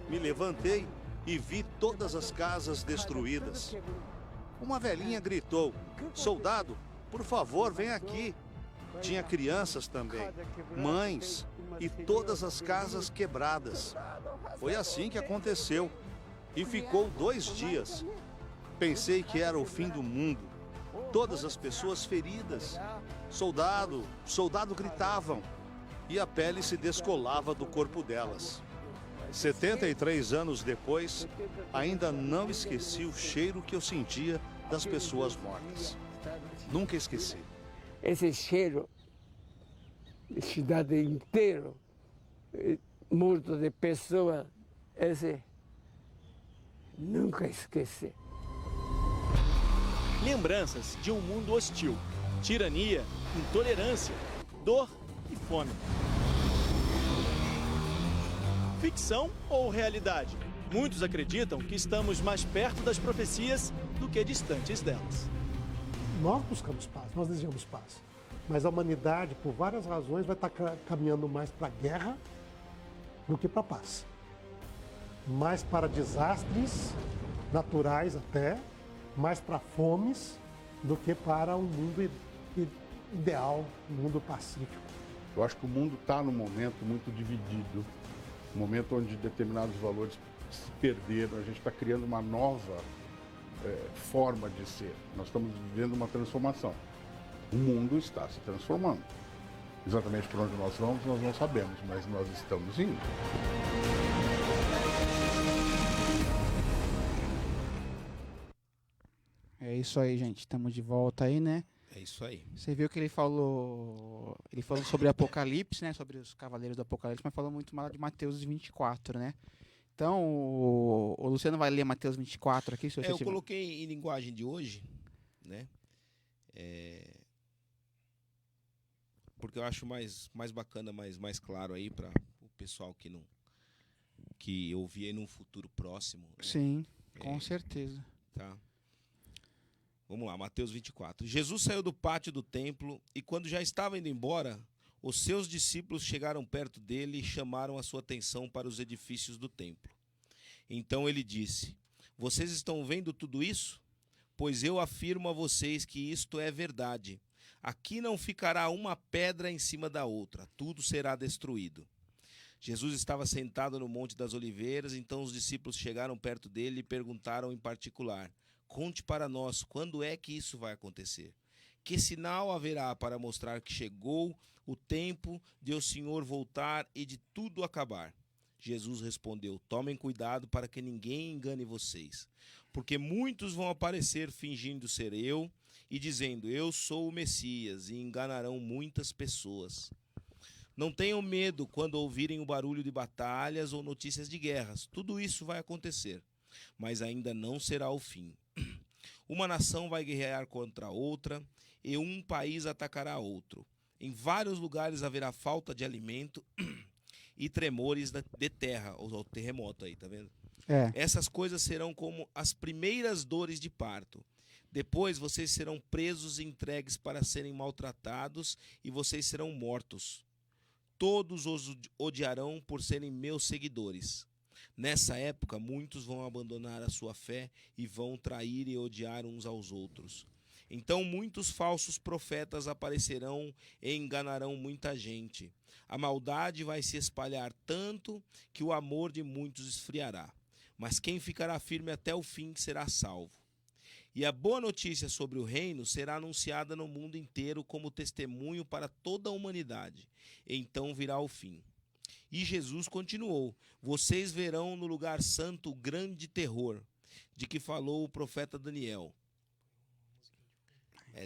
Me levantei e vi todas as casas destruídas. Uma velhinha gritou: "Soldado, por favor, vem aqui." Tinha crianças também, mães e todas as casas quebradas. Foi assim que aconteceu. E ficou 2 dias. Pensei que era o fim do mundo. Todas as pessoas feridas. Soldado, soldado gritavam. E a pele se descolava do corpo delas. 73 anos depois, ainda não esqueci o cheiro que eu sentia das pessoas mortas. Nunca esqueci. Esse cheiro, de cidade inteira, morto de pessoa, esse nunca esqueci. Lembranças de um mundo hostil, tirania, intolerância, dor e fome. Ficção ou realidade? Muitos acreditam que estamos mais perto das profecias do que distantes delas. Nós buscamos paz, nós desejamos paz. Mas a humanidade, por várias razões, vai estar caminhando mais para a guerra do que para a paz. Mais para desastres naturais até, mais para fomes do que para um mundo ideal, um mundo pacífico. Eu acho que o mundo está num momento muito dividido, um momento onde determinados valores se perderam, a gente está criando uma nova forma de ser. Nós estamos vivendo uma transformação. O mundo está se transformando. Exatamente por onde nós vamos, nós não sabemos, mas nós estamos indo. É isso aí, gente. Estamos de volta aí, né? É isso aí. Você viu que ele falou sobre Apocalipse, né? Sobre os Cavaleiros do Apocalipse, mas falou muito mal de Mateus 24, né? Então, o Luciano vai ler Mateus 24 aqui. Se você eu coloquei em linguagem de hoje, né? Porque eu acho mais bacana, mais claro aí para o pessoal que ouvir aí num futuro próximo. Né? Sim, com certeza. Tá. Vamos lá, Mateus 24. Jesus saiu do pátio do templo e quando já estava indo embora, os seus discípulos chegaram perto dele e chamaram a sua atenção para os edifícios do templo. Então ele disse: "Vocês estão vendo tudo isso? Pois eu afirmo a vocês que isto é verdade. Aqui não ficará uma pedra em cima da outra, tudo será destruído." Jesus estava sentado no Monte das Oliveiras, então os discípulos chegaram perto dele e perguntaram em particular: "Conte para nós, quando é que isso vai acontecer? Que sinal haverá para mostrar que chegou o tempo de o Senhor voltar e de tudo acabar?" Jesus respondeu: "Tomem cuidado para que ninguém engane vocês, porque muitos vão aparecer fingindo ser eu e dizendo: 'Eu sou o Messias', e enganarão muitas pessoas. Não tenham medo quando ouvirem o barulho de batalhas ou notícias de guerras. Tudo isso vai acontecer, mas ainda não será o fim. Uma nação vai guerrear contra outra e um país atacará outro. Em vários lugares haverá falta de alimento e tremores de terra", ou terremoto aí, tá vendo? Essas coisas serão como as primeiras dores de parto. Depois vocês serão presos e entregues para serem maltratados e vocês serão mortos. Todos os odiarão por serem meus seguidores. Nessa época, muitos vão abandonar a sua fé e vão trair e odiar uns aos outros. Então muitos falsos profetas aparecerão e enganarão muita gente. A maldade vai se espalhar tanto que o amor de muitos esfriará. Mas quem ficará firme até o fim será salvo. E a boa notícia sobre o reino será anunciada no mundo inteiro como testemunho para toda a humanidade. Então virá o fim. E Jesus continuou: "Vocês verão no lugar santo o grande terror, de que falou o profeta Daniel."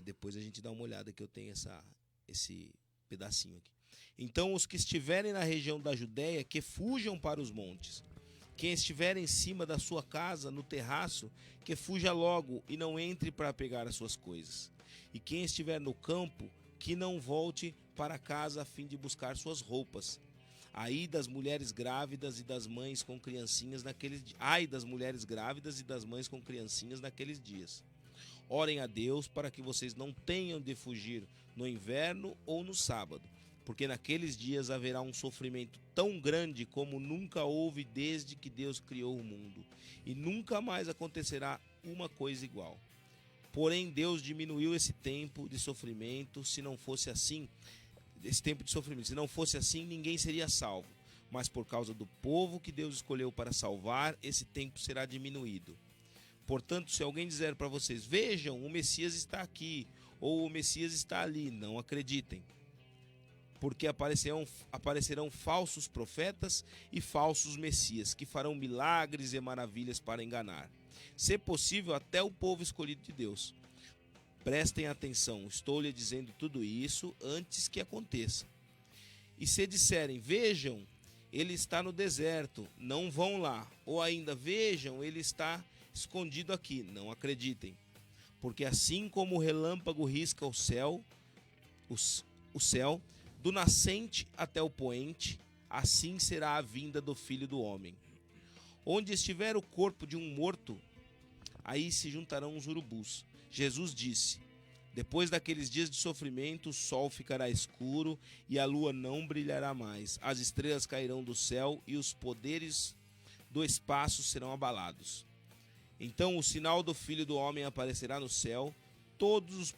Depois a gente dá uma olhada que eu tenho esse pedacinho aqui. "Então os que estiverem na região da Judéia, que fujam para os montes. Quem estiver em cima da sua casa, no terraço, que fuja logo e não entre para pegar as suas coisas. E quem estiver no campo, que não volte para casa a fim de buscar suas roupas. Ai das mulheres grávidas e das mães com criancinhas naqueles dias. Orem a Deus para que vocês não tenham de fugir no inverno ou no sábado, porque naqueles dias haverá um sofrimento tão grande como nunca houve desde que Deus criou o mundo, e nunca mais acontecerá uma coisa igual. Porém, Deus diminuiu esse tempo de sofrimento, se não fosse assim, ninguém seria salvo. Mas por causa do povo que Deus escolheu para salvar, esse tempo será diminuído. Portanto, se alguém dizer para vocês, vejam, o Messias está aqui, ou o Messias está ali, não acreditem. Porque aparecerão falsos profetas e falsos messias, que farão milagres e maravilhas para enganar, se possível, até o povo escolhido de Deus. Prestem atenção, estou lhe dizendo tudo isso antes que aconteça. E se disserem, vejam, ele está no deserto, não vão lá. Ou ainda, vejam, ele está escondido aqui, não acreditem. Porque assim como o relâmpago risca o céu, do nascente até o poente, assim será a vinda do Filho do Homem. Onde estiver o corpo de um morto, aí se juntarão os urubus. Jesus disse, depois daqueles dias de sofrimento, o sol ficará escuro e a lua não brilhará mais. As estrelas cairão do céu e os poderes do espaço serão abalados. Então o sinal do Filho do Homem aparecerá no céu. Todos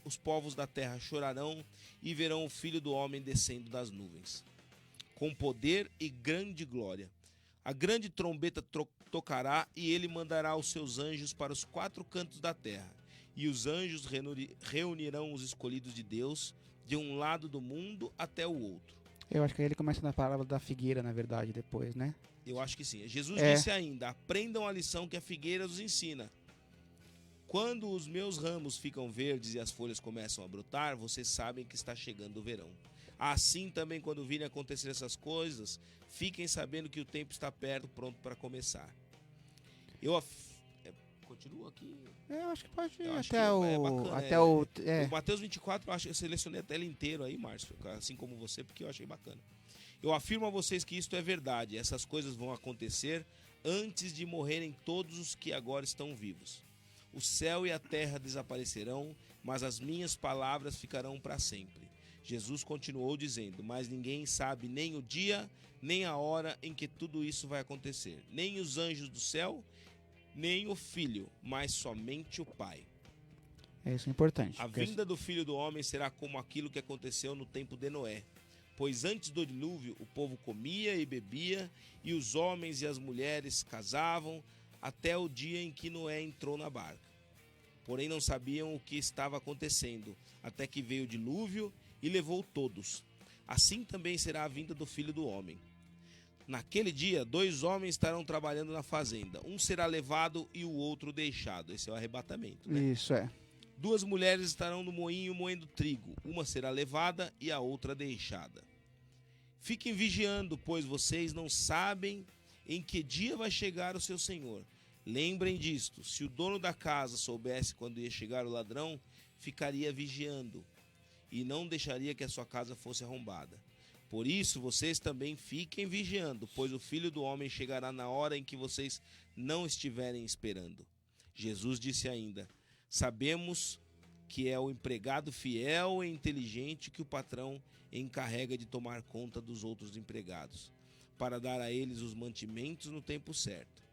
os povos da terra chorarão e verão o Filho do Homem descendo das nuvens, com poder e grande glória. A grande trombeta tocará e ele mandará os seus anjos para os 4 cantos da terra. E os anjos reunirão os escolhidos de Deus de um lado do mundo até o outro. Eu acho que aí ele começa na parábola da figueira, na verdade, depois, né? Eu acho que sim. Jesus disse ainda, aprendam a lição que a figueira os ensina. Quando os meus ramos ficam verdes e as folhas começam a brotar, vocês sabem que está chegando o verão. Assim também, quando virem acontecer essas coisas, fiquem sabendo que o tempo está perto, pronto para começar. Continua aqui? Eu acho que pode ir até o Mateus 24, eu selecionei a tela inteira aí, Márcio, assim como você, porque eu achei bacana. Eu afirmo a vocês que isto é verdade. Essas coisas vão acontecer antes de morrerem todos os que agora estão vivos. O céu e a terra desaparecerão, mas as minhas palavras ficarão para sempre. Jesus continuou dizendo, mas ninguém sabe nem o dia, nem a hora em que tudo isso vai acontecer. Nem os anjos do céu, nem o Filho, mas somente o Pai. Isso é importante. A vinda do Filho do Homem será como aquilo que aconteceu no tempo de Noé. Pois antes do dilúvio, o povo comia e bebia, e os homens e as mulheres casavam, até o dia em que Noé entrou na barca. Porém não sabiam o que estava acontecendo, até que veio o dilúvio e levou todos. Assim também será a vinda do Filho do Homem. Naquele dia, 2 homens estarão trabalhando na fazenda. Um será levado e o outro deixado. Esse é o arrebatamento, né? Isso é. 2 mulheres estarão no moinho moendo trigo. Uma será levada e a outra deixada. Fiquem vigiando, pois vocês não sabem em que dia vai chegar o seu senhor. Lembrem disto, se o dono da casa soubesse quando ia chegar o ladrão, ficaria vigiando e não deixaria que a sua casa fosse arrombada. Por isso, vocês também fiquem vigiando, pois o Filho do Homem chegará na hora em que vocês não estiverem esperando. Jesus disse ainda, sabemos que é o empregado fiel e inteligente que o patrão encarrega de tomar conta dos outros empregados, para dar a eles os mantimentos no tempo certo.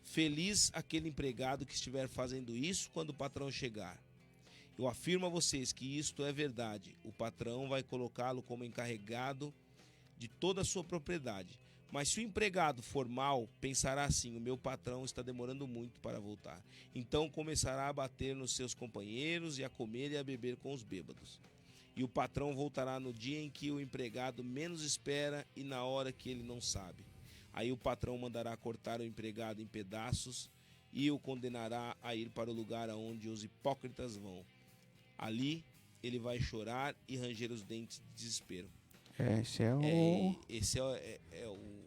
Feliz aquele empregado que estiver fazendo isso quando o patrão chegar. Eu afirmo a vocês que isto é verdade. O patrão vai colocá-lo como encarregado de toda a sua propriedade. Mas se o empregado for mau, pensará assim, o meu patrão está demorando muito para voltar. Então começará a bater nos seus companheiros e a comer e a beber com os bêbados. E o patrão voltará no dia em que o empregado menos espera e na hora que ele não sabe. Aí o patrão mandará cortar o empregado em pedaços e o condenará a ir para o lugar aonde os hipócritas vão. Ali ele vai chorar e ranger os dentes de desespero.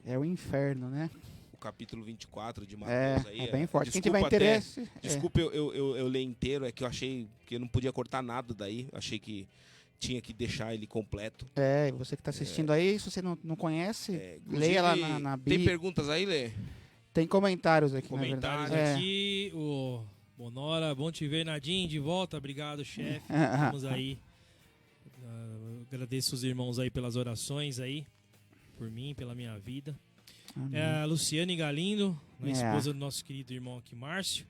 É o inferno, né? O capítulo 24 de Mateus aí. É bem forte. Desculpa, quem tiver interesse... Desculpa eu ler inteiro, é que eu achei que eu não podia cortar nada daí. Eu achei que tinha que deixar ele completo. Você que está assistindo aí, se você não conhece, leia lá na Bíblia. Tem perguntas aí, Lê? Tem comentários aqui, comentários na verdade. Aqui, Bonora, bom te ver, Nadim, de volta. Obrigado, chefe. Estamos aí. Agradeço os irmãos aí pelas orações aí, por mim, pela minha vida. A Luciane Galindo, a esposa do nosso querido irmão aqui, Márcio.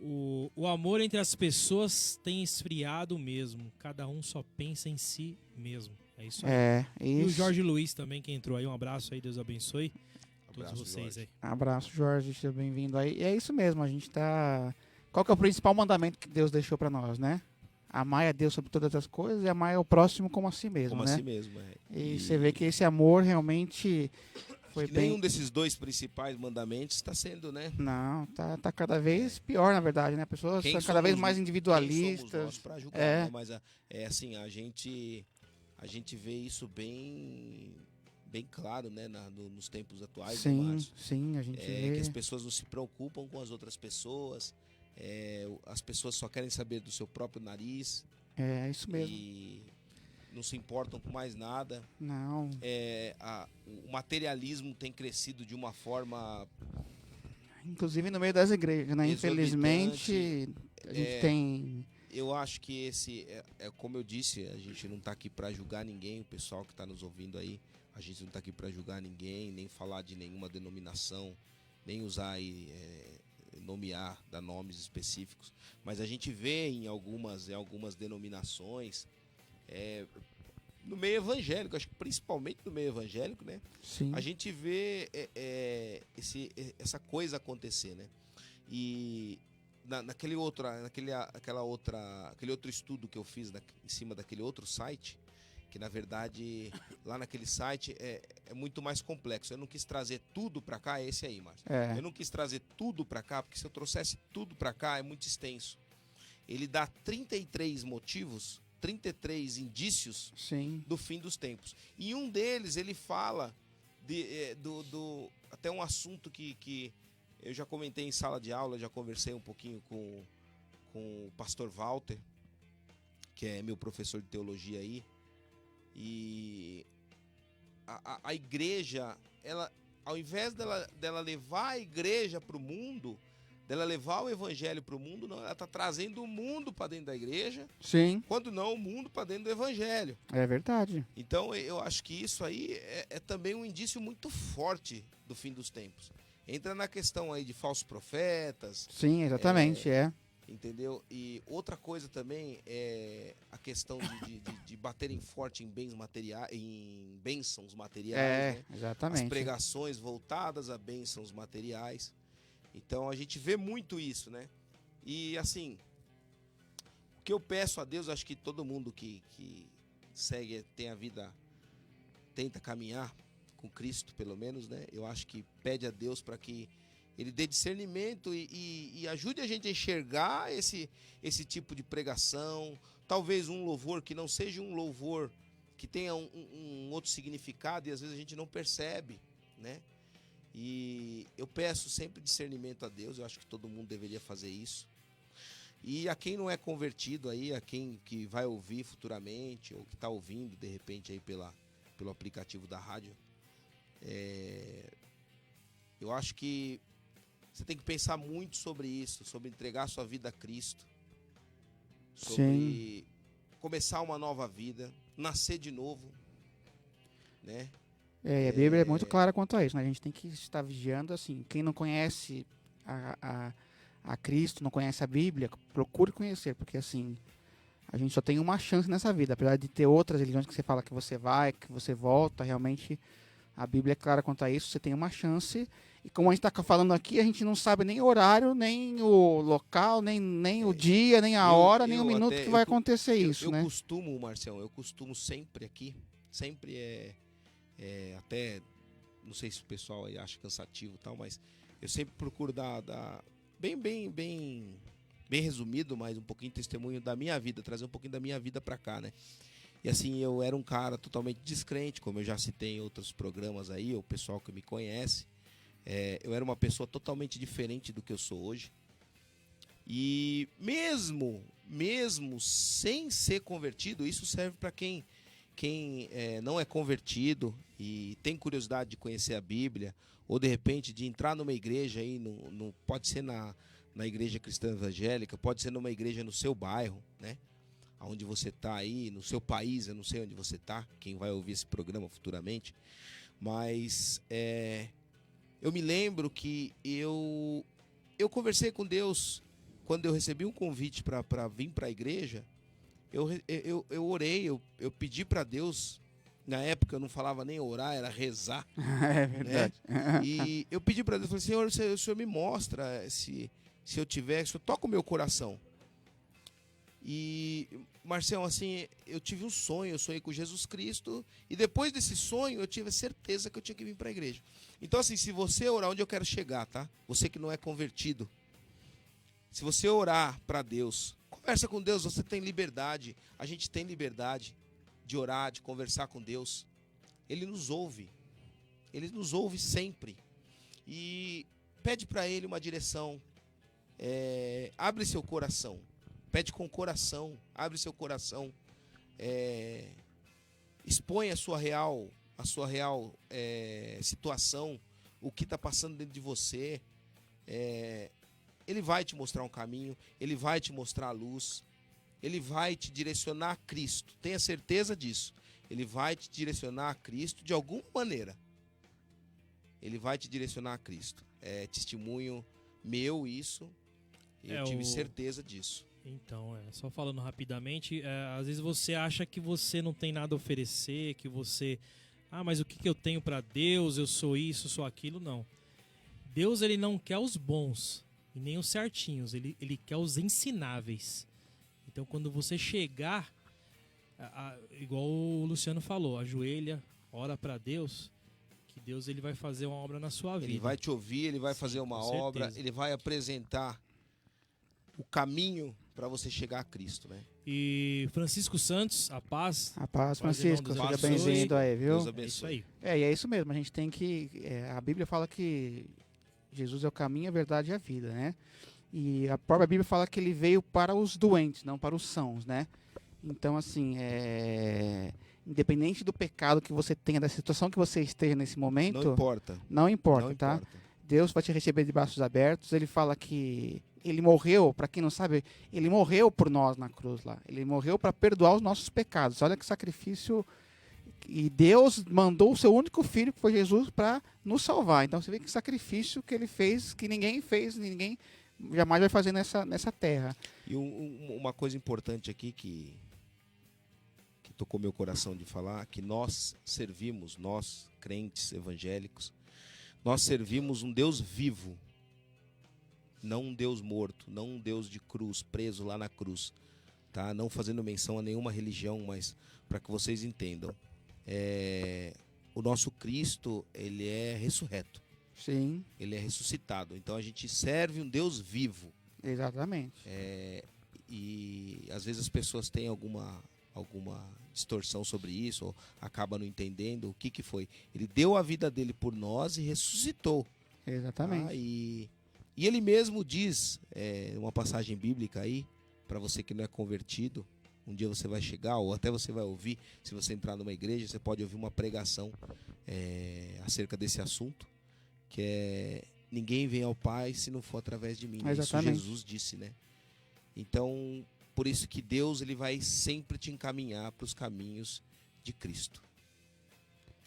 O amor entre as pessoas tem esfriado mesmo. Cada um só pensa em si mesmo. É isso aí. E o Jorge Luiz também, que entrou aí. Um abraço aí, Deus abençoe todos vocês aí. Abraço, Jorge, seja bem-vindo aí. E é isso mesmo, a gente tá... Qual que é o principal mandamento que Deus deixou pra nós, né? Amar a Deus sobre todas as coisas e amar o próximo como a si mesmo, Como né? a si mesmo, E você vê que esse amor realmente foi bem... Nenhum desses dois principais mandamentos está sendo, né? Não, tá cada vez pior, na verdade, né? Pessoas são cada vez mais individualistas. Quem somos nós pra julgar, né? Mas assim, a gente vê isso bem claro, né? Nos tempos atuais. Sim, sim, a gente vê. Que as pessoas não se preocupam com as outras pessoas. As pessoas só querem saber do seu próprio nariz. É isso mesmo. E não se importam com mais nada. Não. O materialismo tem crescido de uma forma... Inclusive no meio das igrejas, né? Infelizmente, a gente tem... Eu acho que esse... como eu disse, a gente não está aqui para julgar ninguém, o pessoal que está nos ouvindo aí. A gente não está aqui para julgar ninguém, nem falar de nenhuma denominação, nem usar aí... nomear, dar nomes específicos, mas a gente vê em algumas denominações, no meio evangélico, acho que principalmente no meio evangélico, né? Sim. A gente vê essa coisa acontecer, né? E aquele outro estudo que eu fiz em cima daquele outro site, que na verdade lá naquele site é muito mais complexo. Eu não quis trazer tudo para cá, é esse aí, Márcio. Eu não quis trazer tudo para cá, porque se eu trouxesse tudo para cá é muito extenso. Ele dá 33 motivos, 33 indícios do fim dos tempos. E um deles ele fala até um assunto que eu já comentei em sala de aula, já conversei um pouquinho com o pastor Walter, que é meu professor de teologia aí. E a igreja, ela, ao invés dela levar a igreja para o mundo, dela levar o evangelho para o mundo, não, ela está trazendo o mundo para dentro da igreja. Sim. Quando não, o mundo para dentro do evangelho. É verdade. Então eu acho que isso aí é também um indício muito forte do fim dos tempos. Entra na questão aí de falsos profetas. Sim, exatamente, Entendeu? E outra coisa também é a questão de baterem forte em bens materiais, em bênçãos materiais, né? Exatamente. As pregações voltadas a bênçãos materiais. Então a gente vê muito isso, né? E assim, o que eu peço a Deus, acho que todo mundo que segue, tem a vida, tenta caminhar com Cristo, pelo menos, né? Eu acho que pede a Deus para que Ele dê discernimento e ajude a gente a enxergar esse tipo de pregação. Talvez um louvor que não seja um louvor que tenha um outro significado e às vezes a gente não percebe, né? E eu peço sempre discernimento a Deus, eu acho que todo mundo deveria fazer isso. E a quem não é convertido aí, a quem que vai ouvir futuramente ou que está ouvindo de repente aí pelo aplicativo da rádio, eu acho que você tem que pensar muito sobre isso, sobre entregar sua vida a Cristo, sobre começar uma nova vida, nascer de novo, né? A Bíblia é muito clara quanto a isso, né? A gente tem que estar vigiando, assim, quem não conhece a Cristo, não conhece a Bíblia, procure conhecer, porque assim, a gente só tem uma chance nessa vida, apesar de ter outras religiões que você fala que você vai, que você volta, realmente a Bíblia é clara quanto a isso, você tem uma chance. E como a gente está falando aqui, a gente não sabe nem o horário, nem o local, nem o dia, nem a hora, nem o minuto que vai acontecer isso, né? Marcião, eu costumo sempre aqui, sempre até, não sei se o pessoal aí acha cansativo e tal, mas eu sempre procuro dar bem resumido, mas um pouquinho de testemunho da minha vida, trazer um pouquinho da minha vida para cá, né? E assim, eu era um cara totalmente descrente, como eu já citei em outros programas aí, o pessoal que me conhece. Eu era uma pessoa totalmente diferente do que eu sou hoje. E mesmo sem ser convertido, isso serve para quem não é convertido e tem curiosidade de conhecer a Bíblia, ou de repente de entrar numa igreja aí, pode ser na na igreja cristã evangélica, pode ser numa igreja no seu bairro, né? Onde você está aí, no seu país, eu não sei onde você está, quem vai ouvir esse programa futuramente, mas eu me lembro que eu conversei com Deus quando eu recebi um convite para vir para a igreja. Eu orei, eu pedi para Deus. Na época eu não falava nem orar, era rezar. É verdade. Né? E eu pedi para Deus, falei, Senhor, o Senhor me mostra se eu tiver, se eu toco o meu coração. E, Marcelo, assim, eu tive um sonho, eu sonhei com Jesus Cristo, e depois desse sonho eu tive a certeza que eu tinha que vir para a igreja. Então, assim, se você orar, onde eu quero chegar, tá? Você que não é convertido, se você orar para Deus, conversa com Deus, você tem liberdade, a gente tem liberdade de orar, de conversar com Deus. Ele nos ouve sempre. E pede para Ele uma direção, abre seu coração, pede com o coração, abre seu coração, expõe a sua real situação, o que está passando dentro de você. Ele vai te mostrar um caminho, Ele vai te mostrar a luz, Ele vai te direcionar a Cristo. Tenha certeza disso. Ele vai te direcionar a Cristo de alguma maneira. Ele vai te direcionar a Cristo. É testemunho meu isso. Eu tive certeza disso. Então, só falando rapidamente, às vezes você acha que você não tem nada a oferecer, que você... mas o que eu tenho para Deus? Eu sou isso, sou aquilo. Não. Deus, ele não quer os bons e nem os certinhos. Ele quer os ensináveis. Então, quando você chegar, igual o Luciano falou, ajoelha, ora para Deus, que Deus ele vai fazer uma obra na sua vida. Ele vai te ouvir, ele vai fazer uma obra, ele vai apresentar o caminho para você chegar a Cristo, né? E Francisco Santos, a paz. A paz, Francisco, seja bem-vindo aí, viu? Deus abençoe. É isso aí. E é isso mesmo, a gente tem que... a Bíblia fala que Jesus é o caminho, a verdade e a vida, né? E a própria Bíblia fala que ele veio para os doentes, não para os sãos, né? Então, assim, independente do pecado que você tenha, da situação que você esteja nesse momento... Não importa, tá? Deus vai te receber de braços abertos. Ele fala que ele morreu, para quem não sabe, ele morreu por nós na cruz lá. Ele morreu para perdoar os nossos pecados. Olha que sacrifício... E Deus mandou o seu único filho, que foi Jesus, para nos salvar. Então, você vê que sacrifício que ele fez, que ninguém fez, ninguém... jamais vai fazer nessa terra. E uma coisa importante aqui que tocou meu coração de falar, que nós servimos, nós, crentes evangélicos, nós servimos um Deus vivo, não um Deus morto, não um Deus de cruz, preso lá na cruz, tá? Não fazendo menção a nenhuma religião, mas para que vocês entendam, o nosso Cristo, ele é ressurreto. Sim. Ele é ressuscitado. Então a gente serve um Deus vivo. Exatamente. E às vezes as pessoas têm alguma distorção sobre isso, ou acabam não entendendo o que foi. Ele deu a vida dele por nós e ressuscitou. Exatamente. E ele mesmo diz, uma passagem bíblica aí, para você que não é convertido, um dia você vai chegar, ou até você vai ouvir, se você entrar numa igreja, você pode ouvir uma pregação acerca desse assunto, que é: ninguém vem ao Pai se não for através de mim. Exatamente. Isso Jesus disse, né? Então, por isso que Deus ele vai sempre te encaminhar para os caminhos de Cristo.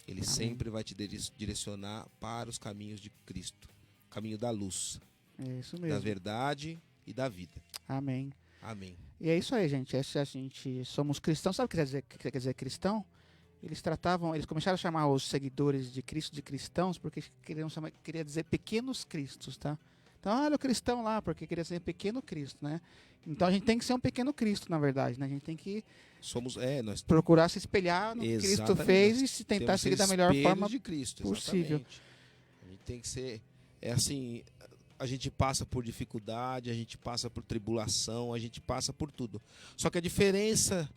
Ele sempre vai te direcionar para os caminhos de Cristo. O caminho da luz. É isso mesmo. Da verdade e da vida. Amém. Amém. E é isso aí, gente. A gente somos cristãos. Sabe o que quer dizer cristão? Eles começaram a chamar os seguidores de Cristo de cristãos porque queria dizer pequenos cristos, tá? Então, olha o cristão lá, porque queria ser pequeno Cristo, né? Então a gente tem que ser um pequeno Cristo, na verdade, né? A gente tem que procurar se espelhar no que Cristo fez e se tentar seguir da melhor forma de Cristo, possível. Exatamente. A gente tem que ser, assim, a gente passa por dificuldade, a gente passa por tribulação, a gente passa por tudo. Só que a diferença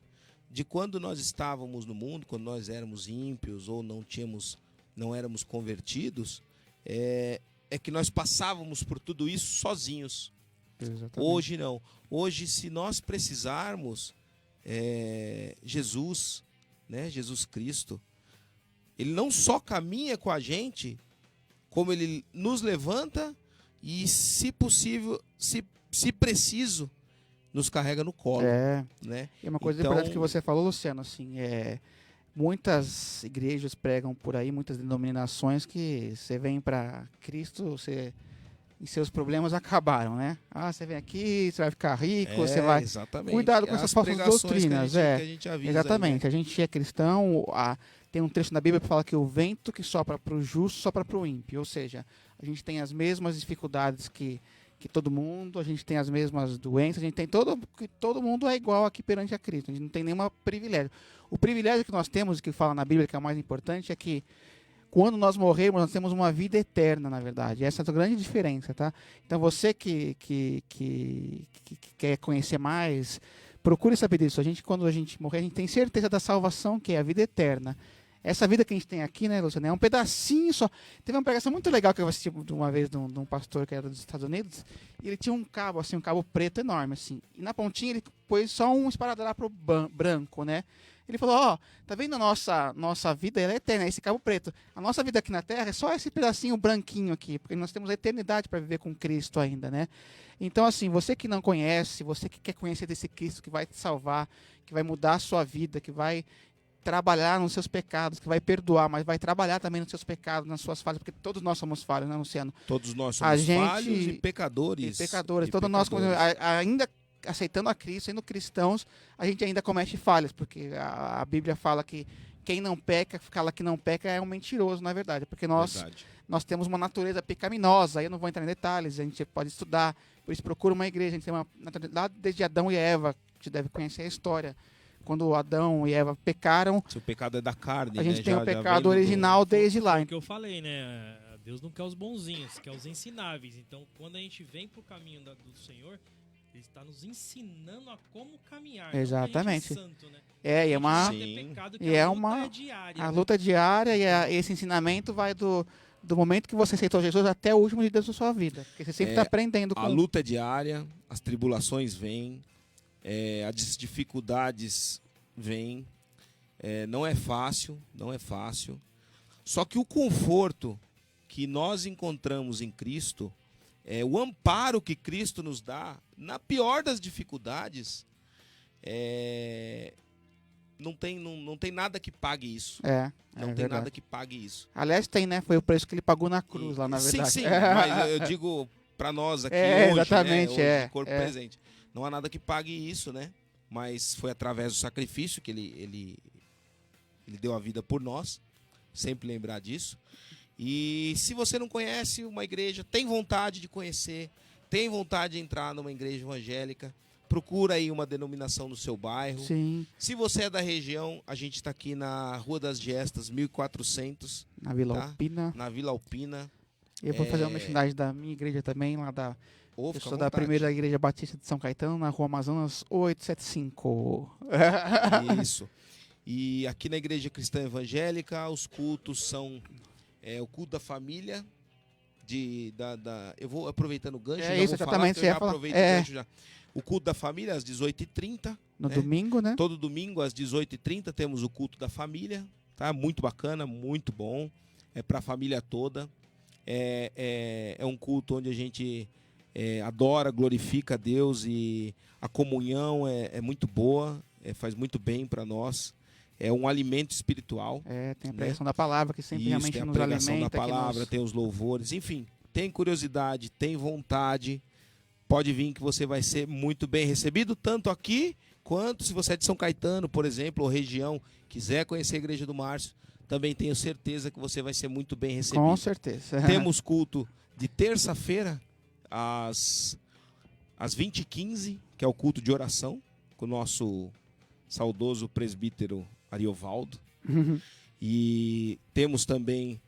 de quando nós estávamos no mundo, quando nós éramos ímpios ou não éramos convertidos, é que nós passávamos por tudo isso sozinhos. Exatamente. Hoje não. Hoje, se nós precisarmos, Jesus, né, Jesus Cristo, ele não só caminha com a gente, como ele nos levanta e, se possível, se preciso, nos carrega no colo. Né? E uma coisa importante que você falou, Luciano, assim, muitas igrejas pregam por aí, muitas denominações que você vem para Cristo, e seus problemas acabaram, né? Você vem aqui, você vai ficar rico, você vai... Exatamente. Cuidado com essas falsas doutrinas. Que a gente avisa exatamente. Aí, né? A gente é cristão, tem um trecho na Bíblia que fala que o vento que sopra para o justo sopra para o ímpio. Ou seja, a gente tem as mesmas dificuldades que todo mundo, a gente tem as mesmas doenças, a gente tem todo mundo é igual aqui perante a Cristo. A gente não tem nenhum privilégio. O privilégio que nós temos, que fala na Bíblia, que é o mais importante, é que quando nós morrermos, nós temos uma vida eterna, na verdade. Essa é a grande diferença, tá? Então, você que quer conhecer mais, procure saber disso. Quando a gente morrer, a gente tem certeza da salvação, que é a vida eterna. Essa vida que a gente tem aqui, né, Luciano, é um pedacinho só. Teve uma pregação muito legal que eu assisti uma vez de um pastor que era dos Estados Unidos, e ele tinha um cabo, assim, um cabo preto enorme, assim. E na pontinha ele pôs só um esparadrapo branco, né? Ele falou, tá vendo a nossa vida? Ela é eterna, esse cabo preto. A nossa vida aqui na Terra é só esse pedacinho branquinho aqui, porque nós temos a eternidade para viver com Cristo ainda, né? Então, assim, você que não conhece, você que quer conhecer desse Cristo que vai te salvar, que vai mudar a sua vida, que vai trabalhar nos seus pecados, que vai perdoar, mas vai trabalhar também nos seus pecados, nas suas falhas, porque todos nós somos falhos, né, Luciano? Todos nós somos falhos e pecadores. Todos nós, ainda aceitando a Cristo, sendo cristãos, a gente ainda comete falhas, porque a Bíblia fala que quem não peca, fala que não peca é um mentiroso, na verdade, porque nós temos uma natureza pecaminosa, aí eu não vou entrar em detalhes, a gente pode estudar, por isso procura uma igreja, a gente tem uma natureza, lá desde Adão e Eva, você deve conhecer a história, quando Adão e Eva pecaram, se o pecado é da carne, a gente tem o pecado original desde lá. É o que eu falei, né? Deus não quer os bonzinhos, quer os ensináveis. Então, quando a gente vem pro caminho do Senhor, Ele está nos ensinando a como caminhar. Exatamente. Não santo, né? A luta diária e esse ensinamento vai do momento que você aceitou Jesus até o último dia da sua vida. Porque você sempre está aprendendo com... A luta diária, as tribulações vêm, as dificuldades vêm, não é fácil. Só que o conforto que nós encontramos em Cristo, o amparo que Cristo nos dá, na pior das dificuldades, não tem nada que pague isso. Não tem nada que pague isso. Aliás, tem, né? Foi o preço que ele pagou na cruz lá, na verdade. Sim, mas eu digo para nós aqui hoje, exatamente, né? Hoje, corpo presente. Não há nada que pague isso, né? Mas foi através do sacrifício que ele deu a vida por nós. Sempre lembrar disso. E se você não conhece uma igreja, tem vontade de conhecer, tem vontade de entrar numa igreja evangélica, procura aí uma denominação no seu bairro. Sim. Se você é da região, a gente está aqui na Rua das Gestas, 1400. Na Vila Alpina. Na Vila Alpina. Eu vou fazer uma merchandising da minha igreja também, lá da... Eu sou da primeira igreja batista de São Caetano, na Rua Amazonas 875. Isso. E aqui na Igreja Cristã Evangélica, os cultos são o culto da família. Eu vou aproveitando o gancho. Isso, exatamente. Eu já aproveito o gancho já. O culto da família às 18h30. No domingo, né? Todo domingo às 18h30 temos o culto da família. Tá? Muito bacana, muito bom. É para a família toda. É um culto onde a gente adora, glorifica a Deus e a comunhão é muito boa, faz muito bem para nós. É um alimento espiritual. Tem a pregação da palavra que sempre realmente nos alimenta. Tem a pregação da palavra, tem os louvores, enfim. Tem curiosidade, tem vontade, pode vir que você vai ser muito bem recebido, tanto aqui, quanto se você é de São Caetano, por exemplo, ou região, quiser conhecer a Igreja do Márcio, também tenho certeza que você vai ser muito bem recebido. Com certeza. Temos culto de terça-feira, às 20h15, que é o culto de oração, com o nosso saudoso presbítero Ariovaldo. E temos também...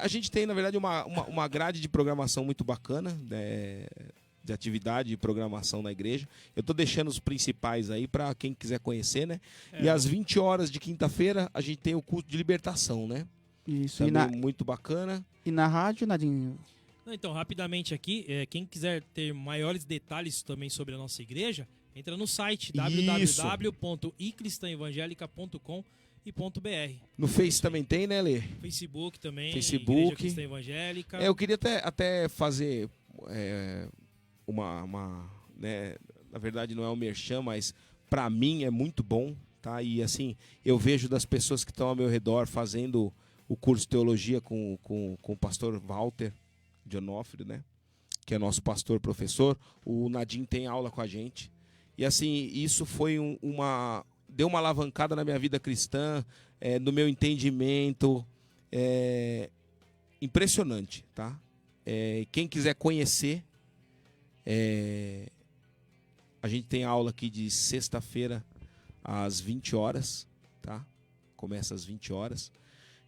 A gente tem, na verdade, uma grade de programação muito bacana, né, de atividade e programação na igreja. Eu estou deixando os principais aí para quem quiser conhecer, né? E às 20 horas de quinta-feira, a gente tem o culto de libertação, né? Isso. Também muito bacana. E na rádio, Nadinho? Então, rapidamente aqui, quem quiser ter maiores detalhes também sobre a nossa igreja, entra no site www.icristãevangelica.com. No Face também tem, né, Lê? Facebook também. Facebook. Igreja Cristã Evangélica. Eu queria até fazer né, na verdade não é um merchan, mas para mim é muito bom, tá? E assim, eu vejo das pessoas que estão ao meu redor fazendo o curso de teologia com o pastor Walter de Onofre, né? Que é nosso pastor professor. O Nadim tem aula com a gente. E assim, isso foi deu uma alavancada na minha vida cristã, no meu entendimento. Impressionante, tá? Quem quiser conhecer, a gente tem aula aqui de sexta-feira às 20 horas, tá? Começa às 20 horas.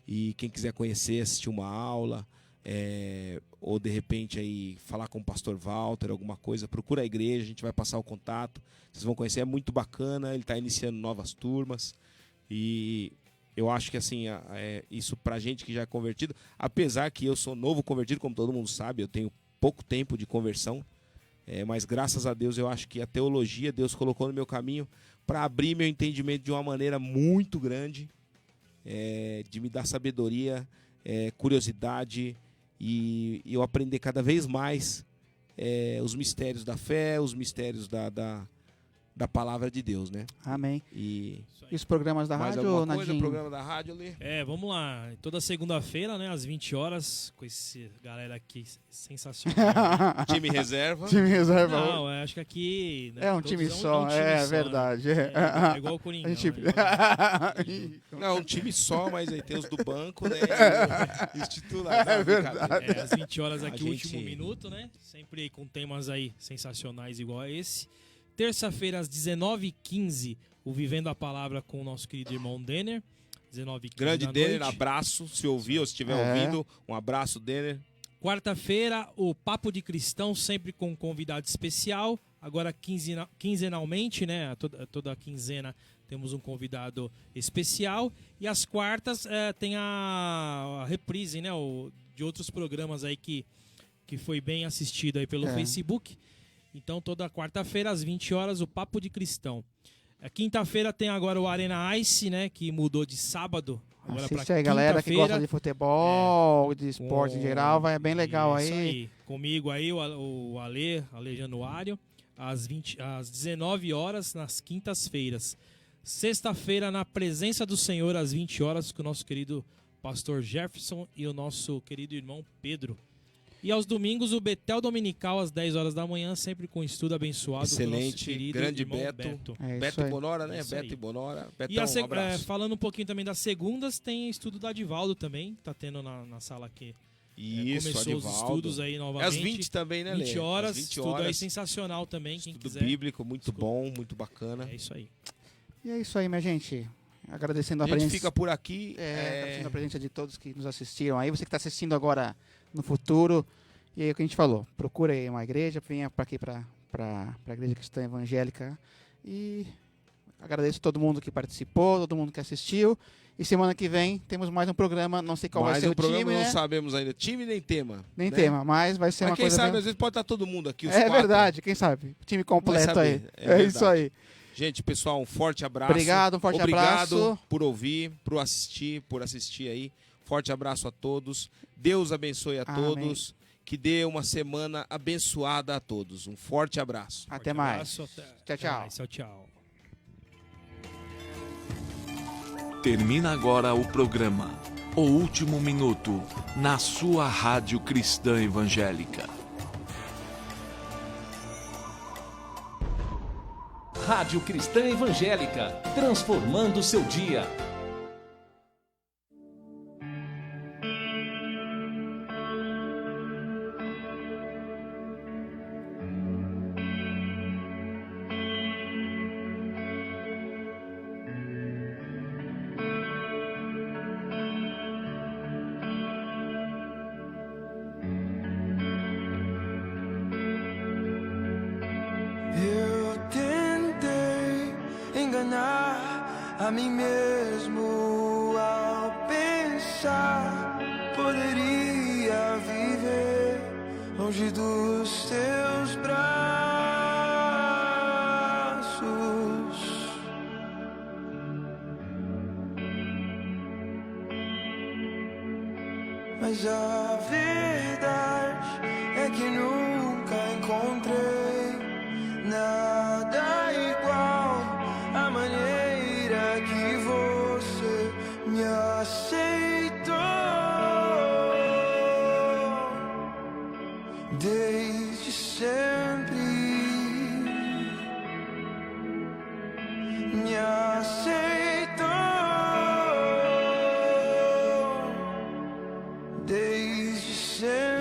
E quem quiser conhecer, assistir uma aula, ou de repente aí falar com o pastor Walter, alguma coisa, procura a igreja, a gente vai passar o contato. Vocês vão conhecer, é muito bacana, ele está iniciando novas turmas. E eu acho que assim, isso pra gente que já é convertido, apesar que eu sou novo convertido, como todo mundo sabe, eu tenho pouco tempo de conversão, mas graças a Deus eu acho que a teologia Deus colocou no meu caminho para abrir meu entendimento de uma maneira muito grande, de me dar sabedoria, curiosidade, e eu aprender cada vez mais os mistérios da fé, os mistérios da palavra de Deus, né? Amém. E os programas da mais rádio, alguma coisa, Nadim? programa da rádio ali? Vamos lá. Toda segunda-feira, né, às 20 horas, com esse galera aqui sensacional. Time reserva. Time reserva. Não, acho que aqui... Né, é um time só, verdade. Né? É igual o Coringão. Não, um time só, mas aí tem os do banco, né? E os titulares. É verdade. Às 20 horas aqui, o último minuto, né? Sempre com temas aí sensacionais igual a esse. Terça-feira, às 19h15, o Vivendo a Palavra com o nosso querido irmão Denner. 19h15 Grande da Denner, noite. abraço. Se ouvir ou se estiver ouvindo, um abraço, Denner. Quarta-feira, o Papo de Cristão, sempre com um convidado especial. Agora, quinzenalmente, né? Toda quinzena temos um convidado especial. E às quartas tem a reprise, né? De outros programas aí que foi bem assistido aí pelo Facebook. Então, toda quarta-feira, às 20 horas, o Papo de Cristão. Quinta-feira tem agora o Arena Ice, né? Que mudou de sábado. Agora assiste aí, galera que gosta de futebol, de esporte em geral, é bem legal aí. Isso aí. Comigo aí, o Ale Januário, às 19 horas, nas quintas-feiras. Sexta-feira, na presença do Senhor, às 20 horas, com o nosso querido pastor Jefferson e o nosso querido irmão Pedro. E aos domingos, o Betel Dominical, às 10 horas da manhã, sempre com estudo abençoado. Excelente, grande Beto. Beto e Bonora, né? Beto e Bonora. Betão, um abraço. Falando um pouquinho também das segundas, tem estudo do Adivaldo também, tá tendo na sala aqui. Isso, começou Adivaldo. Os estudos aí novamente. Às 20 também, né, Lê? 20 horas, 20 estudo aí sensacional também, quem estudo quiser. Bíblico, muito bom, muito bacana. É isso aí. E é isso aí, minha gente. Agradecendo a gente presença. Fica por aqui. Agradecendo a presença de todos que nos assistiram aí. Você que está assistindo agora no futuro. E aí o que a gente falou, procura aí uma igreja, venha para aqui para a Igreja Cristã Evangélica. E agradeço a todo mundo que participou, todo mundo que assistiu. E semana que vem temos mais um programa, não sei qual vai ser o time, não né? sabemos ainda, time nem tema. Nem né? tema, mas vai ser uma quem coisa sabe, bem... às vezes pode estar todo mundo aqui, os É quatro. verdade, quem sabe, time completo aí. É isso aí. Gente, pessoal, um forte abraço. Obrigado, um forte abraço. Obrigado por ouvir, por assistir aí. Forte abraço a todos. Deus abençoe a todos. Que dê uma semana abençoada a todos. Um forte abraço. Até mais. Abraço, Tchau, tchau. Tchau, tchau. Termina agora o programa O Último Minuto, na sua Rádio Cristã Evangélica. Rádio Cristã Evangélica, transformando o seu dia. Eu tentei enganar a mim mesmo ao pensar poderia viver longe dos teus braços. mas a verdade é que nunca encontrei nada igual à maneira que você me aceitou. Desde sempre me aceitou. Desde sempre.